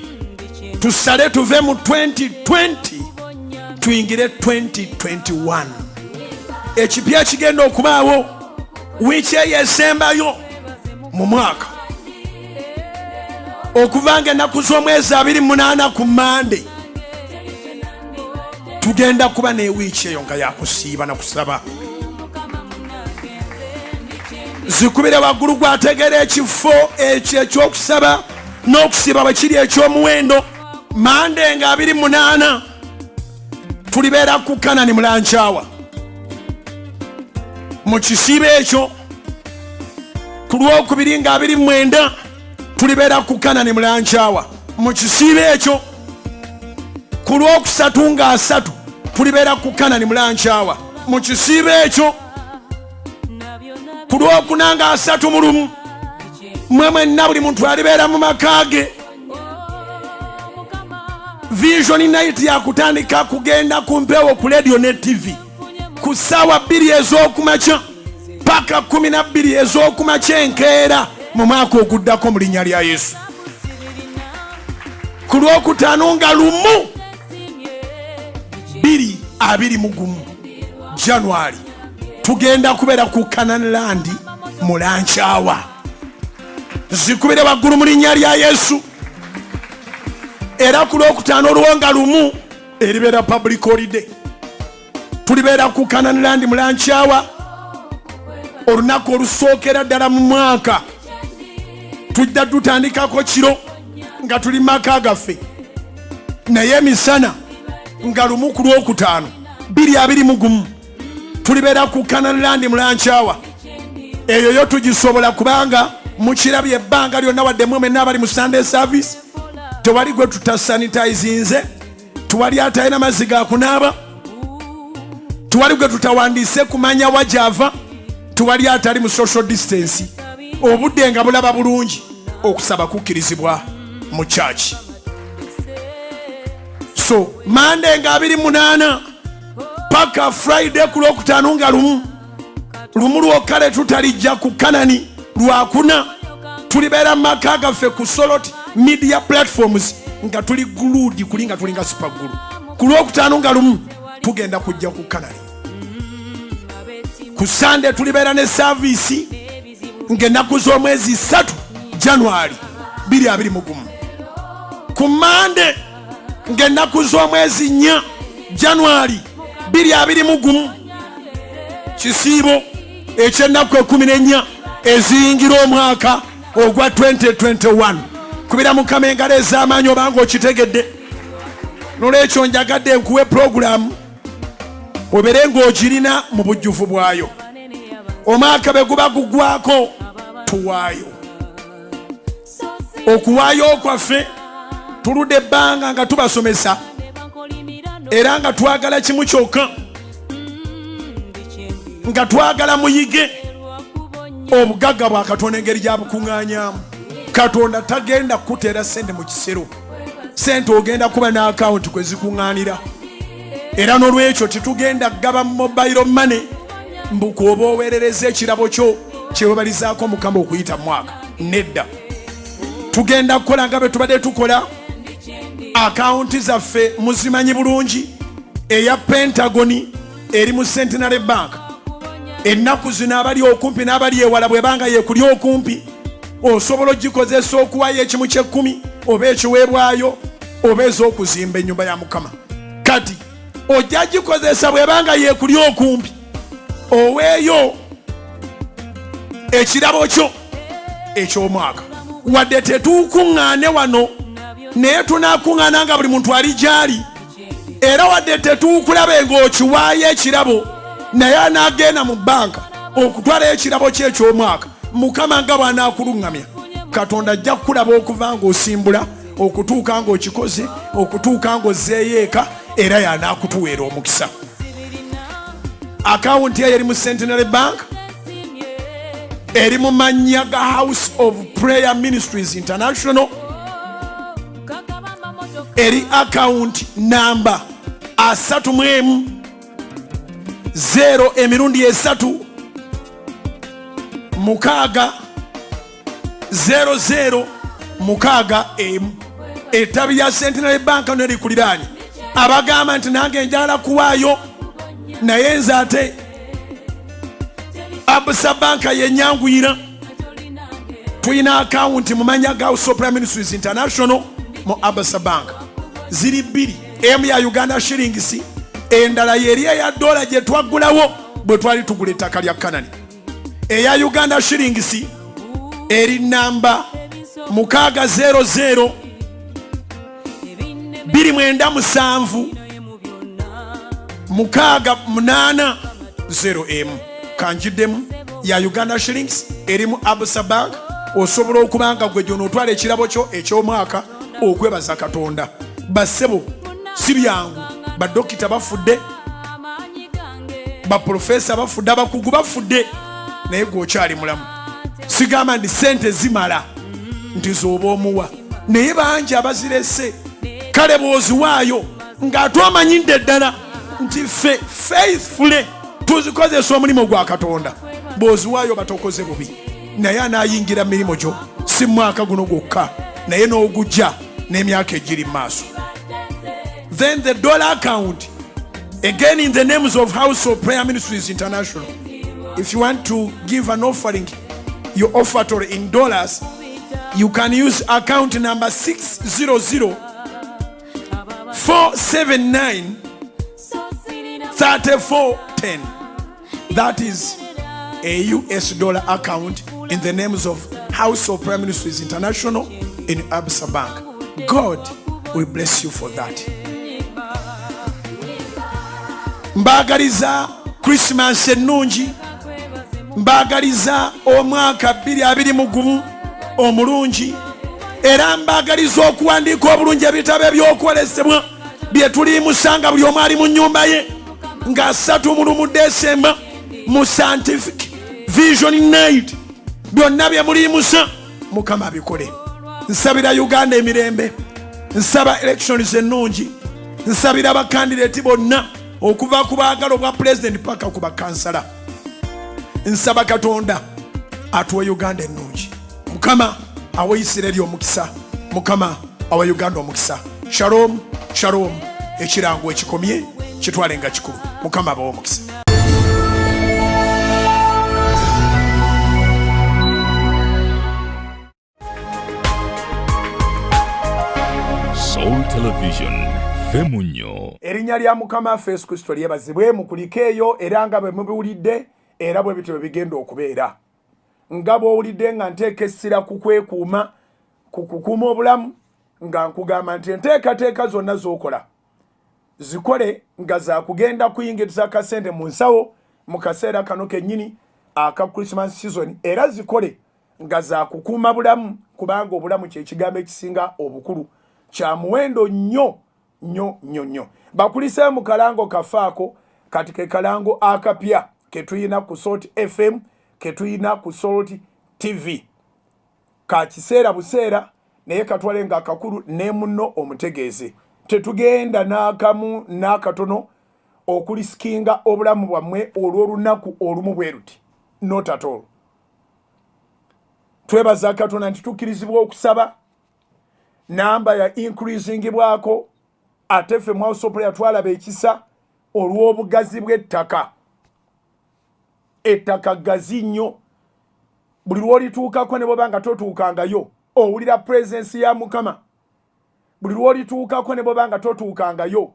A: tusale tuve mu 2020 tuyingire 2021. Ekipya kigenda okubaawo wiiki eyesembayo mu mwaka okuvanga ennaku z'omwezi 28 ku Mande. Tugenda kuba n'ewiiki eyo nga yakusiiba na kusaba. Zikubire waggulu gwategeera ekifo ekyo ekyokusaba n'okusiba bwe kiri eky'omuwendo. Mande nga 28 tulibeera ku Kanani Mulanchawa. Mu kisiibo ekyo ku Lwokubiri nga 29 tulibeera ku Kanani Mulanchawa. Mu kisiibo ekyo ku Lwokusatu nga 3 tulibeera ku Kanani Mulanchawa. Mu kisiibo ekyo ku Lwokuna nga 31 mwenna buli muntu alibeera mu maka ge. Vision Night yakutandika kugenda ku mpewo ku radio ne TV ku ssaawa 2 ez'okumakya paka 12 ez'okumakya enkeera mu mwaka oguddako mu linnya lya Yesu. Ku Lwokutaano nga 2021 January tugenda kubeera ku Canaan Land Mulanchawa. Zikubire waggulu mu linnya lya Yesu. Era ku Lwokutaano olwonga 1 eribeera public holiday tulibeera ku Canaan Land Mulanchawa. Olunaku olusookera ddala mu mwaka tujja tutandikako kiro nga tuli maka gaffe, naye emisana nga 1 ku Lwokutaano 2021 tulibeera ku Canaan Land Mulanchawa. Eyo yo tugisobola kubanga mukirabye ebbanga lyonna wadde mwenna abali mu Sunday service tewali gwe tutasanitizinze, tuwali atalina mazzi ga kunaaba, tuwali gwe tutawandiise kumanya wajava, tuwali atali mu social distance. Obudde nga bulaba bulungi okusaba kukkirizibwa mu church. So Monday nga 28 paka Friday ku Lwokutaano nga 1 lwokale tutalijja ku Kanani. Lwakuna tulibeera mu maka gaffe ku Solot media platforms nga tuli glued kulinga tulinga super glue. Ku Lwokutaano nga 1 tugenda kujja ku Kanani. Ku Sunday tulibeera ne service ng'ennaku z'omwezi 3 January 2021. Ku Monday ng'ennaku z'omwezi 4 January 2021 kisiibo eky'ennaku 14 eziyingira omwaka ogwa 2021. Kubira Mukama engalo ez'amaanyi obanga okitegedde. Nolwekyo njagadde nkuwe program obeere ng'ogirina mu bujjuvu bwayo. Omwaka bwe guba gugwako tuwaayo. Okuwaayo kwaffe tuludde ebbanga nga tubasomesa era nga twagala kimu kyokka, nga twagala muyige obugagga bwa Katonda engeri gyabukuŋŋaanyaamu. Katonda tagenda kuteera ssente mu kisero, ssente ogenda kuba n'akawunti kwe zikuŋŋaanira. Era n'olwekyo tetugenda gaba mobile money mbukuoba oweerereza ekirabo kyo kyewebalizaako Mukama okuyita mu mwaka. Nedda, tugenda kukola nga bwe tubadde tukola. Akawunti zaffe muzimanyi bulungi, eya Pentagon eri mu Centenary Bank. Ennaku zino abali okumpi n'abali ewala bwe banga yeekuli okumpi, osobola ogikozesa okuwayo ekimu ky'ekkumi oba ekiweebwayo oba ez'okuzimba ennyumba ya Mukama. Kati ojja gikozesa bwe banga yeekuli okumpi, oweeyo ekirabo kyo eky'omwaka. Wadde tetukuŋŋaane wano, naye tunaakuŋŋaana nga buli muntu ali gy'ali. Era wadde tetukulabe ng'okiwaayo ekirabo, naye anaagenda mu bbanka okutwala ekirabo kye eky'omwaka, Mukama nga bw'anaakuluŋŋamya, Katonda ajja kukulaba okuva ng'osimbula okutuuka ng'okikoze, okutuuka ng'ozzeeyo eka, era y'anaakutuweera omukisa. Akawunti eyo eri mu Centenary Bank, eri mu mannya ga House of Prayer Ministries International, eri akawunti namba 31 0 emirundi 3 mukaaga 00 mukaaga emu. Ettabi lya Centenary Bank no likuliraanye. Abagamba nti nange njala kuwaayo naye nze ate Absa Bank yenyanguyira. Tulina akawunti mu mannya ga House of Prayer Ministries International mu Absa Bank. Ziri bbiri, emu ya Uganda shillings, endala yeri eya dola gye twaggulawo bwe twali tugula ettaka lya Kanani. Eya Uganda shillings eri namba 600 297 680M. Kanjiddemu ya Uganda shillings eri mu Absa Bank. Osobola okubanga gwe gyo n'otwala ekirabo kyo eky'omwaka okwebaza Katonda. Bassebo si byangu, badokita bafudde, baprofesa bafudde, abakugu bafudde, naye gw'okyali mulamu. Sigamba ndi ssente zimala nti z'oba omuwa, naye bangi abazirese. Kale bw'oziwaayo ng'ate omanyidde ddala nti ffe faithfully tuzikozesa omulimu gwa Katonda. Bw'oziwaayo batokoze bubi, naye anaayingira mirimo gyo si mwaka guno gwokka, naye n'ogujja n'emyaka egiri maaso. Then the dollar account, again in the names of House of Prayer Ministries International. If you want to give an offering, your offertory in dollars, you can use account number 600-479-3410. That is a US dollar account in the names of House of Prayer Ministries International in Absa Bank. God will bless you for that. Mbagaliza Christmas ennungi, mbagaliza omwaka 2020 omulungi, era mbagaliza okuwandiika obulungi ebitabo ebyokwolesebwa bye tulimusanga buli omu ali mu nnyumba ye nga 3 mu December mu Scientific Vision Night. Byonna bye mulimusa Mukama abikole. Nsabira Uganda emirembe, nsaba elections ennungi, nsabira abakandidate bonna okuva ku baagala obwa president paka ku bakansala. Nsaba Katonda atuwe Uganda ennungi. Mukama awe Isirayiri omukisa, Mukama awe Uganda omukisa. Shalom, shalom. Ekirango ekikomye kitwale nga kikulu. Mukama abawe omukisa.
B: Soul Television Femunyo.
A: Erinnya lya Mukama Yesu Kristo lyebazibwe mukulike eyo era nga bwe mubiwulidde era bwe bityo bigenda okubeera. Nga bw'owulidde nga nteeka essira ku kwekuuma, ku kukuuma obulamu, nga nkugamba nti enteekateeka zonna z'okola zikole nga za kugenda kuyingiriza akasente mu nsawo mu kaseera kano kennyini aka Christmas season, era zikole nga za kukuuma bulamu, kubanga obulamu kye kigambo ekisinga obukulu. kya muwendo nnyo bakulise mu kalango kafaako kati ke kalango akapya ketuyina ku Salt FM ketuyina ku Salt TV ka kiseera buseera naye katwale nga akakulu ne munno omutegeeze tetugenda n'akamu n'akatono okulisikinga obulamu bwammwe olw'olunaku olumu bwe ruti not at all. Twebaza Katonda nti tukkirizibwa okusaba namba ya increasing bwako ate ffe mu House of Prayer twalaba ekisa olw'obugazi bw'ettaka. Ettaka gazi nnyo buli lw'olituukako ne bw'oba nga totuukangayo owulira presence ya Mukama. Buli lw'olituukako ne bw'oba nga totuukangayo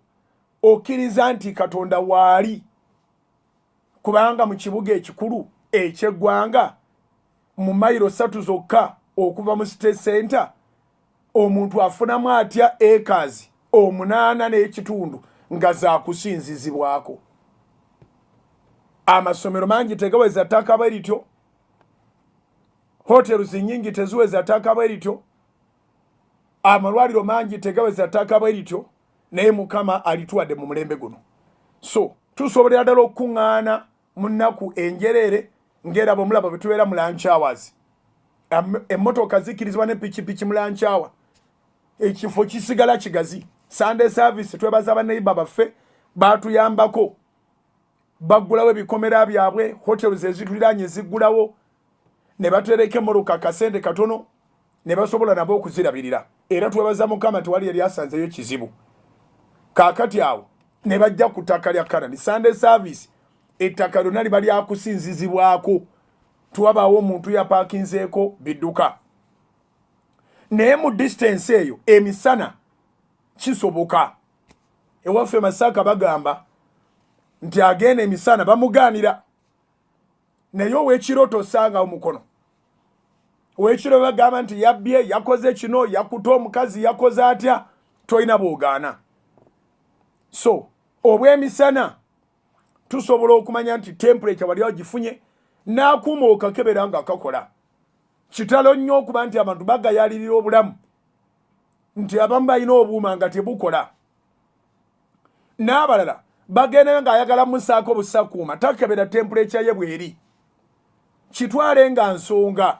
A: okkiriza nti Katonda waali kubanga mu kibuga ekikulu eky'eggwanga mu mayiro 3 zokka okuva mu City Center omuntu afunamu atya acres 8 n'ekitundu nga za kusinzizibwako. Amasomero mangi tegaweza ttaka bwe lityo, hotels nyingi teziweza ttaka bwe lityo, amalwaliro mangi tegaweza ttaka bwe lityo, naye Mukama alituwadde mu mulembe guno. So tusobolera ddala okuŋŋaana mu nnaku enjereere ng'eraba omulaba bwe tubeera mu lunch hours. Emmotoka zikkirizibwa ne pikipiki mu lunch hour. Ekifo kisigala kigazi. Sunday service twebaza bannayibba baffe baatuyambako baggulawo ebikomera byabwe, hotels ezituliraanye ziggulawo ne batereka emmoloka kasente katono ne basobola nabo okuzirabirira. Era twebaza Mukama tewali yali asanzeyo kizibu. Kaakati awo ne bajja ku ttaka lya Kanani Sunday service ettaka lyonna liba lyakusinzizibwako twabaawo omuntu yapaakinzeeko bidduka. Naye mu distance eyo emisana kisoboka. Ewaffe Masaka bagamba nti agenda emisana bamugaanira naye ow'ekiro tosanga omukono. Ow'ekiro bagamba nti yabbye yakoze kino yakuta omukazi yakoze atya toyina bw'ogaana. So obw'emisana tusobola okumanya nti temperature wali ogifunye n'akuuma okakebera nga kakola. Kitalo nnyo okuba nti abantu bagayalirira obulamu nti abamu balina obuuma nga tebukola. N'abalala bagenda nga ayagala musaako busakuuma takebera temperature ye bweri. Kitwale nga nsonga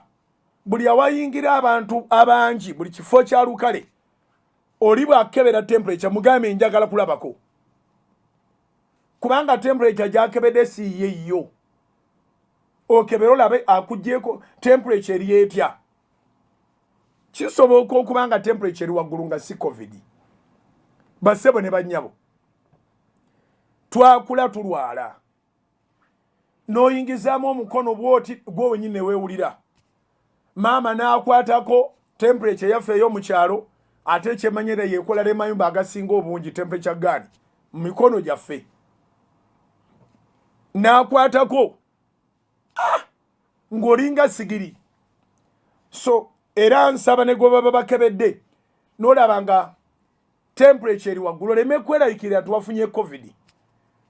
A: buli awayingira abantu abangi buli kifo kya lukale oli bw'akebera temperature mugambe njagala kulabako. Kubanga temperature gyakebedde si ye yo. Okebera olabe akugyeko temperature eri etya. Kisoboka okuba nga temperature eri waggulu nga si COVID. Bassebo ne bannyabo twakula tulwala n'oyingizaamu omukono bw'oti gwe wennyini ne weewulira. Maama n'akwatako temperature yaffe ey'omu kyalo ate kyemmanyira yeekola lemayumba agasinga obungi temperature gani mu mikono gyaffe. N'akwatako ng'olinga sigiri. So era nsaba ne gwe baba bakebedde n'olaba nga temperature eri waggulu oleme kweraliikirira tuwafunye COVID.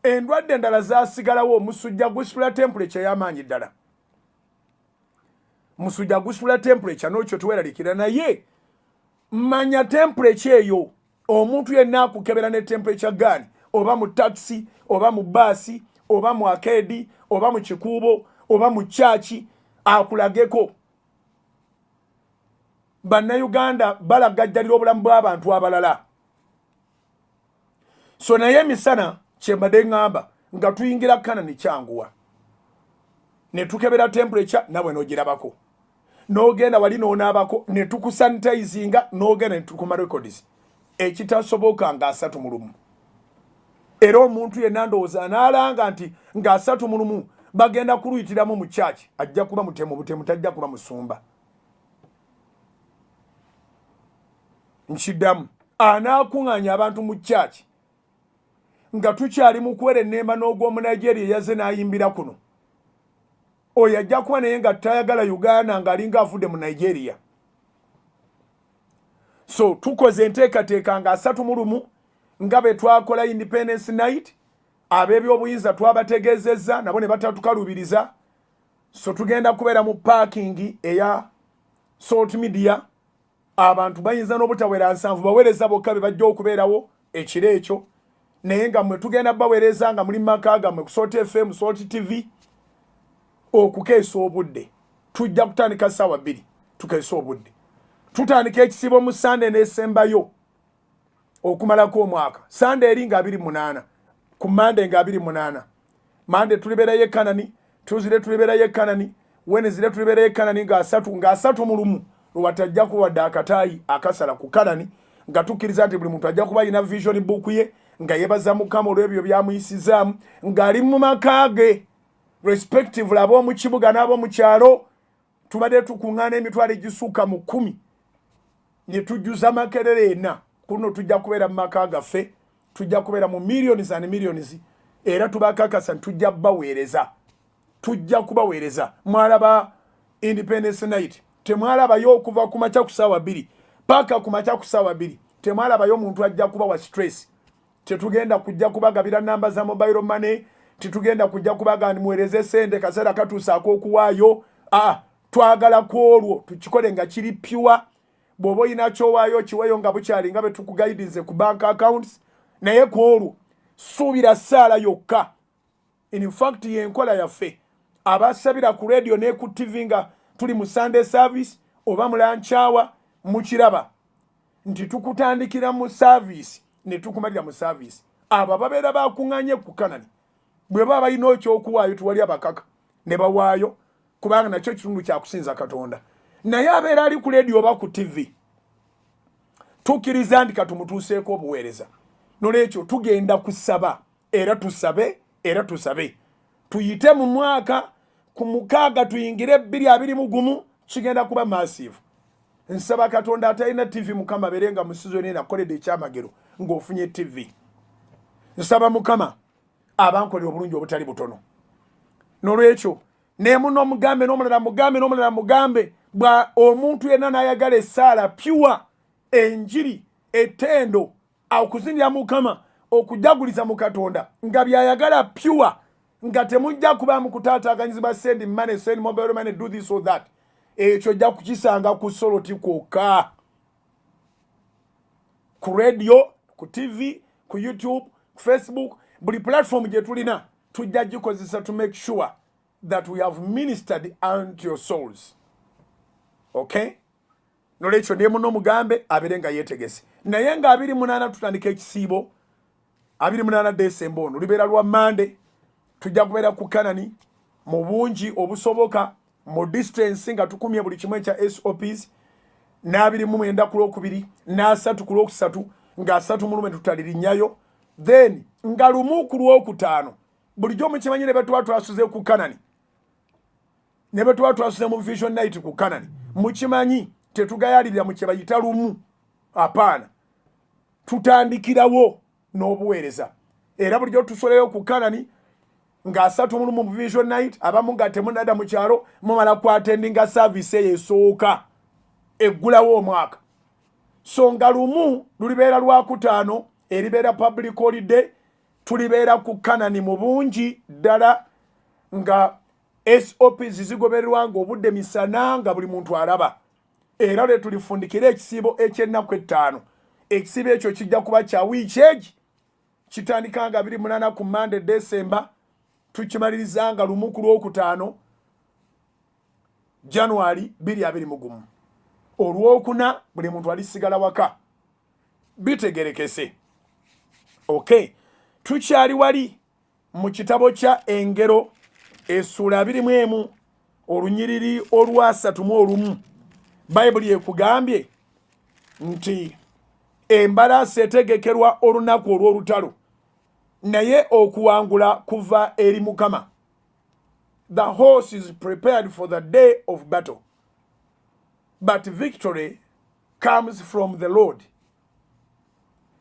A: Endwadde endala zaasigalawo omusujja gusitula temperature y'amaanyi ddala. Musujja gusitula temperature n'okyo tuweraliikirira naye manya temperature eyo omuntu yenna akukebera ne temperature gani oba mu taxi oba mu baasi oba mu arcade oba mu kikuubo oba mu chachi akulageko. Bannayuganda balagajjalira obulamu bw'abantu abalala. So naye emisana kyembadde ngamba nga tuyingira Kanani kyanguwa ne tukebera temperature nawe n'ogirabako n'ogenda wali n'onaabako ne tukusanitizinga n'ogenda ne tukuma records ekitasoboka nga 3 mu lumu. Era omuntu yenna ndowooza anaalanga nti nga 3 mu lumu bagenda kuluyitiramu mu church ajja kuba mutemu butemu tajja kuba musumba. Nkiddamu anaakuŋŋaanya abantu mu church nga tukyali mu kuwera ennemba n'ogw'omu Nigeria yaze n'ayimbira kuno. Oyo ajja kuba naye nga tayagala Uganda ng'alinga avudde mu Nigeria. So tukoze enteekateeka nga 3 mu lumu nga be twakola Independence Night ab'ebyobuyinza twabategeezezza nabo ne batatukalubiriza. So tugenda kubeera mu parking eya Salt Media abantu bayinza n'obutawera 7 baweereza bokka be bajja okubeerawo ekiro ekyo naye nga mmwe tugenda baweereza nga muli maka gammwe ku Salt FM, Salt TV okukeesa obudde. Tujja kutandika ssaawa 2 tukeesa obudde. Tutandika ekisibo mu Sunday n'esembayo okumalako omwaka. Sunday eri nga 28 ku Monday nga 28. Monday tulibeerayo e Kanani, Tuesday tulibeerayo e Kanani, Wednesday tulibeerayo e Kanani nga 3 mu lumu lwatajja kuwadde akataayi akasala ku Kanani nga tukkiriza nti buli muntu ajja kuba alina vision book ye nga yebaza Mukama olw'ebyo byamuyisizaamu ng'ali mu maka ge respectively ab'omu kibuga n'ab'omu kyalo. Tubadde tukuŋŋaana emitwalo egisukka mu 10 ne tujjuza Makerere ena. Kuno tujja kubeera mu maka gaffe, tujja kubeera mu millions and millions, era tubakakasa tujja baweereza, tujja kubaweereza. Mwalaba Independence Night, temwalabayo okuva ku makya ku ssaawa 2 paka ku makya ku ssaawa 2, temwalabayo omuntu ajja kuba wa stress. Tetugenda kujja kubagabira namba za mobile money, tetugenda kujja kubaga ndi muweereze sente kaseera katuusaako okuwaayo. Twagala kwolwo tukikole nga kiri pure. Bw'oba olina kyowaayo kiweeyo nga bukyali nga bwe tukugayidize ku bank accounts, naye kwolwo suubira ssaala yokka. In fact yenkola yaffe abasabira ku radio ne ku TV nga tuli mu Sunday service oba mu lunch hour mukiraba nti tukutandikira mu service ne tukumalira mu service. Abo babeera bakuŋŋanye ku Kanani bwe baba balina ekyokuwaayo tuwali abakaka ne bawaayo kubanga nakyo kitundu kya kusinza Katonda. Naye abeera ali ku radio oba ku TV tukkiriza nti katumutuuseeko obuweereza. Nolwekyo tugenda kusaba era tusabe tuyite mu mwaka ku 6 tuyingire 2021 kigenda kuba massive. Nsaba Katonda atalina TV Mukama berenga mu season ena akoledde ekyamagero ng'ofunye TV. Nsaba Mukama abankolera obulungi obutali butono. Nolwekyo ne muno mugambe n'omulala mugambe bwa omuntu yenna n'ayagala essaala pure, enjiri, ettendo, okuzinira Mukama, okujaguliza mu Katonda nga byayagala pure, nga temujja kuba mu kutaataaganyizibwa send mobile money, do this or that. Ekyo ojja kukisanga ku Soloti kwokka, ku radio, ku TV, ku YouTube, ku Facebook, buli platform gye tulina tujja gikozesa to make sure that we have ministered unto your souls. Okay? Nolwekyo ne muno mugambe abeere nga yeetegese. Naye nga 28 tutandika ekisiibo 28 December ono lubeera lwa Monday. Tujja kubeera ku Kanani mu bungi obusoboka mu distance nga tukumye buli kimu ekya SOPs na 29 ku Lwokubiri na 3 ku Lwokusatu nga 3 mu lume tutalirinyayo, then nga 1 ku Lwokutaano bulijjo mukimanyi ne betuba twasuze ku Kanani ne betuba twasuze mu Vision Night ku Kanani mukimanyi tetugayalirira mu kye bayita lumu. Apaana, tutandikirawo n'obuweereza era bulijjo tusoleyo ku Kanani nga 3 mu lumu mu Vision Night abamu nga temunada mu kyalo mumala ku attendinga service eyo esooka eggulawo omwaka. So nga 1 lulibeera Lwakutaano eribeera public holiday, tulibeera ku Kanani mu bungi ddala nga SOPs zigobererwa nga obudde misana nga buli muntu alaba. Era lwe tulifundikira ekisiibo eky'ennaku 5. Ekisiibo ekyo kijja kuba kya wiiki egi, kitandika nga 28 ku Monday December, tukimaliriza nga 1 ku Lwokutaano January 2021. Olwokuna buli muntu alisigala waka bitegerekese. Okay, tukyali wali mu kitabo kya Engero essula 21 olunyiriri olwa 31. Bayibuli ekugambye nti embalaasi etegekerwa olunaku olw'olutalo, naye okuwangula kuva eri Mukama. The horse is prepared for the day of battle, but victory comes from the Lord.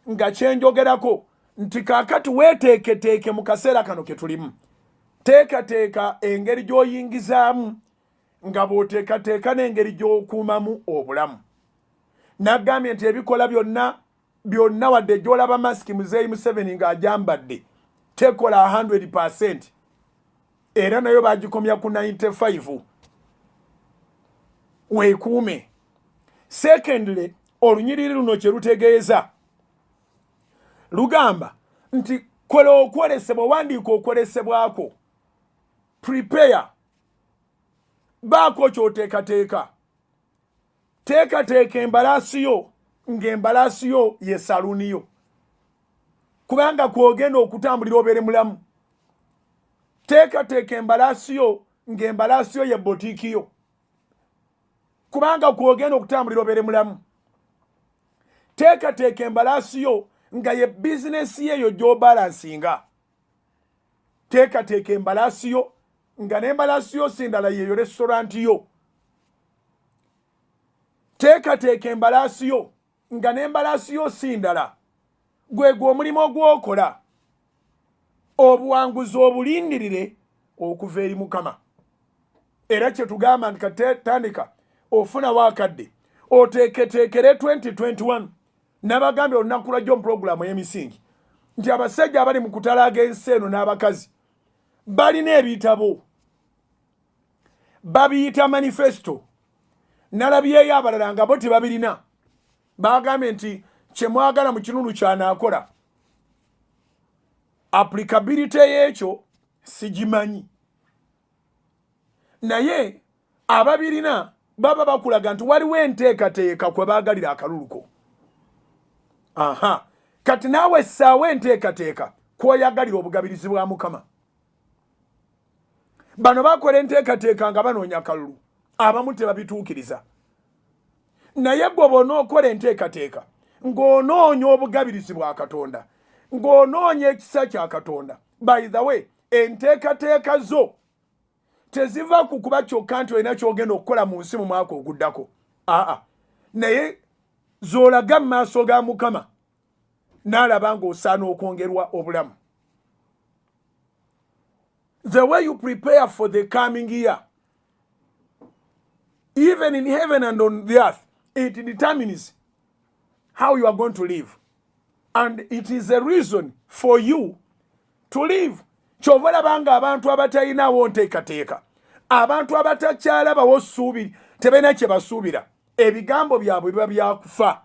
A: Nga kyenjogerako nti kaakati weeteeketeeke mu kaseera kano ke tulimu. Teekateeka engeri gy'oyingizaamu nga bw'oteekateeka n'engeri gy'okuumamu obulamu. Naggambye nti ebikola byonna wadde gy'olaba masiki Muzeeyi Museveni ng'agyambadde tekola 100%, era nayo baagikomya ku 95. Weekuume. Secondly, olunyiriri luno kye lutegeeza lugamba nti kola okwolesebwa wandiika okwolesebwako prepare baako ky'oteekateeka teekateeka embalaasi yo ng'embalaasi yo ye saluuni yo kubanga kwogenda okutambulira obeere mulamu teekateeka embalaasi yo ng'embalaasi yo ye botiiki yo kubanga kwogenda okutambulira obeere mulamu teekateeka embalaasi yo nga ye bizinesi yeyo gy'obalansinga teekateeka embalaasi yo nga n'embalaasi yo sindala yeyo restauranti yo teekateeka embalaasi yo nga n'embalaasi yo sindala gwe omulimu ogwokola obuwanguzi obulindirire okuva eri Mukama era kye tugamba nti katandika ofunawo akadde oteeketeekere 2021 nabagambye olunaku lwajjo mu puroguramu y'emisingi nti abasajja abali mu kutalaaga ensi eno n'abakazi balina ebitabo babiyita manifesto nalabyeyo abalala nga bo tebabirina bagambye nti kyemwagala mu kinunu kyanaakola applicability y'ekyo sigimanyi naye ababirina baba bakulaga nti waliwo enteekateeka kwe baagalira akaluluko kati naawe essaawo enteekateeka kwoyagalira obugabirizi bwa Mukama bano bakola enteekateeka nga banoonya akalulu abamu tebabituukiriza naye gwe bonookola enteekateeka ng'onoonya obugabirizi bwa Katonda ng'onoonya ekisa kya Katonda by the way enteekateeka zo teziva ku kuba kyokka nti olina kyogenda okukola mu nsi mu mwaka oguddako naye z'olaga mu maaso ga Mukama n'alaba ng'osaana okwongerwa obulamu. The way you prepare for the coming year, even in heaven and on the earth, it determines how you are going to live. And it is a reason for you to live. Kyova labanga abantu abatalinawo nteekateeka, abantu abatakyalabawo ssuubi, tebalina kye basuubira, ebigambo byabwe biba byakufa.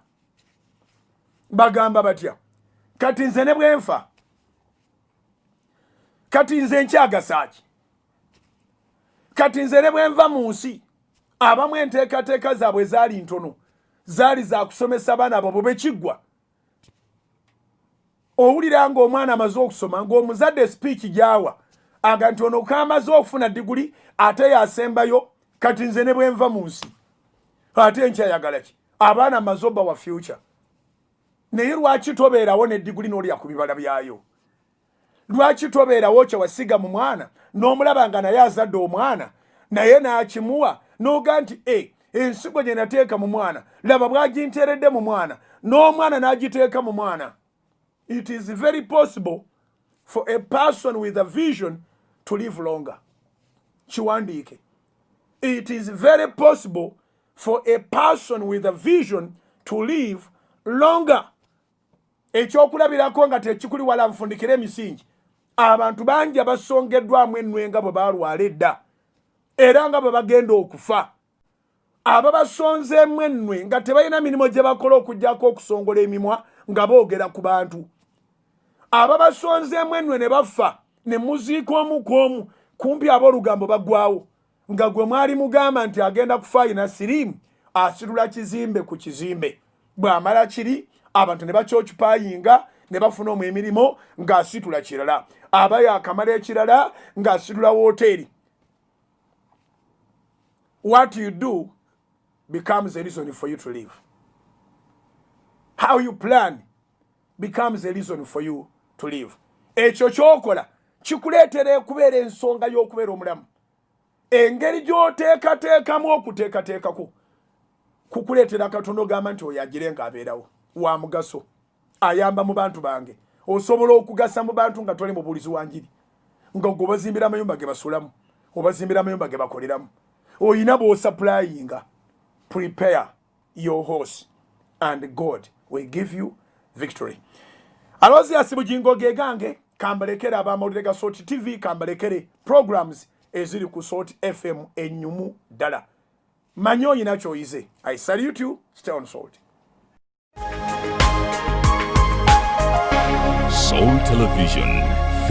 A: Bagamba batya? Kati nze ne bwe nfa, kati nze nkyagasa ki? Kati nze ne bwe nva mu nsi, abamu enteekateeka zaabwe zaali ntono, zaali za kusomesa baana abo bwe kiggwa. Owulira ng'omwana amaze okusoma ng'omuzadde speech gy'awa aga nti ono kamaze okufuna diguli ate yasembayo, kati nze ne bwe nva mu nsi ate nkyayagala ki? Abaana amaze obba wa future. Naye lwaki tobeerawo n'eddiguli n'olya ku bibala byayo? Lwaki tobeerawo kye wasiga mu mwana n'omulaba nga naye azadde omwana naye n'akimuwa n'oga nti ensigo gye nateeka mu mwana laba bwaginteeredde mu mwana n'omwana n'agiteeka mu mwana. It is very possible for a person with a vision to live longer. Kiwandiike. It is very possible for a person with a vision to live longer. Ekyokulabirako nga tekikuli wala nfundikira emisingi. Abantu bangi abasongeddwamu ennwe nga bwe balwala edda era nga bwe bagenda okufa. Ababasonzeemu ennwe nga tebalina mirimu gye bakola okuggyako okusongola emimwa nga boogera ku bantu. Ababasonzeemu ennwe ne bafa ne muziika omu ku omu kumpi ab'olugambo baggwawo nga gwe mwali mugamba nti agenda kufa ayina siriimu asitula kizimbe ku kizimbe. Bw'amala kiri abantu ne bakyokupayinga ne bafunamu emirimu ng'asitula kirala. Aba yakamala ekirala ng'asitula wooteeri. What you do becomes a reason for you to live. How you plan becomes a reason for you to live. Ekyo kyokola kikuleetera okubeera ensonga y'okubeera omulamu. Engeri gy'oteekateekamu okuteekateekako kukuleetera Katonda ogamba nti oyo agirenga abeerawo wa mugaso ayamba mu bantu bange. Osobola okugasa mu bantu nga toli mubuulizi wa njiri nga gwe obazimbira amayumba ge basulamu obazimbira amayumba ge bakoleramu oyina b'osupplyinga. Prepare your horse and God will give you victory. Alozi asibugingo ge gange kambalekere abamawulire ga Salt TV kambalekere programs eziri ku Salt FM enyumu dala. manyi oyina ky'oyize. I salute you. Stay on Salt.
B: Soul Television.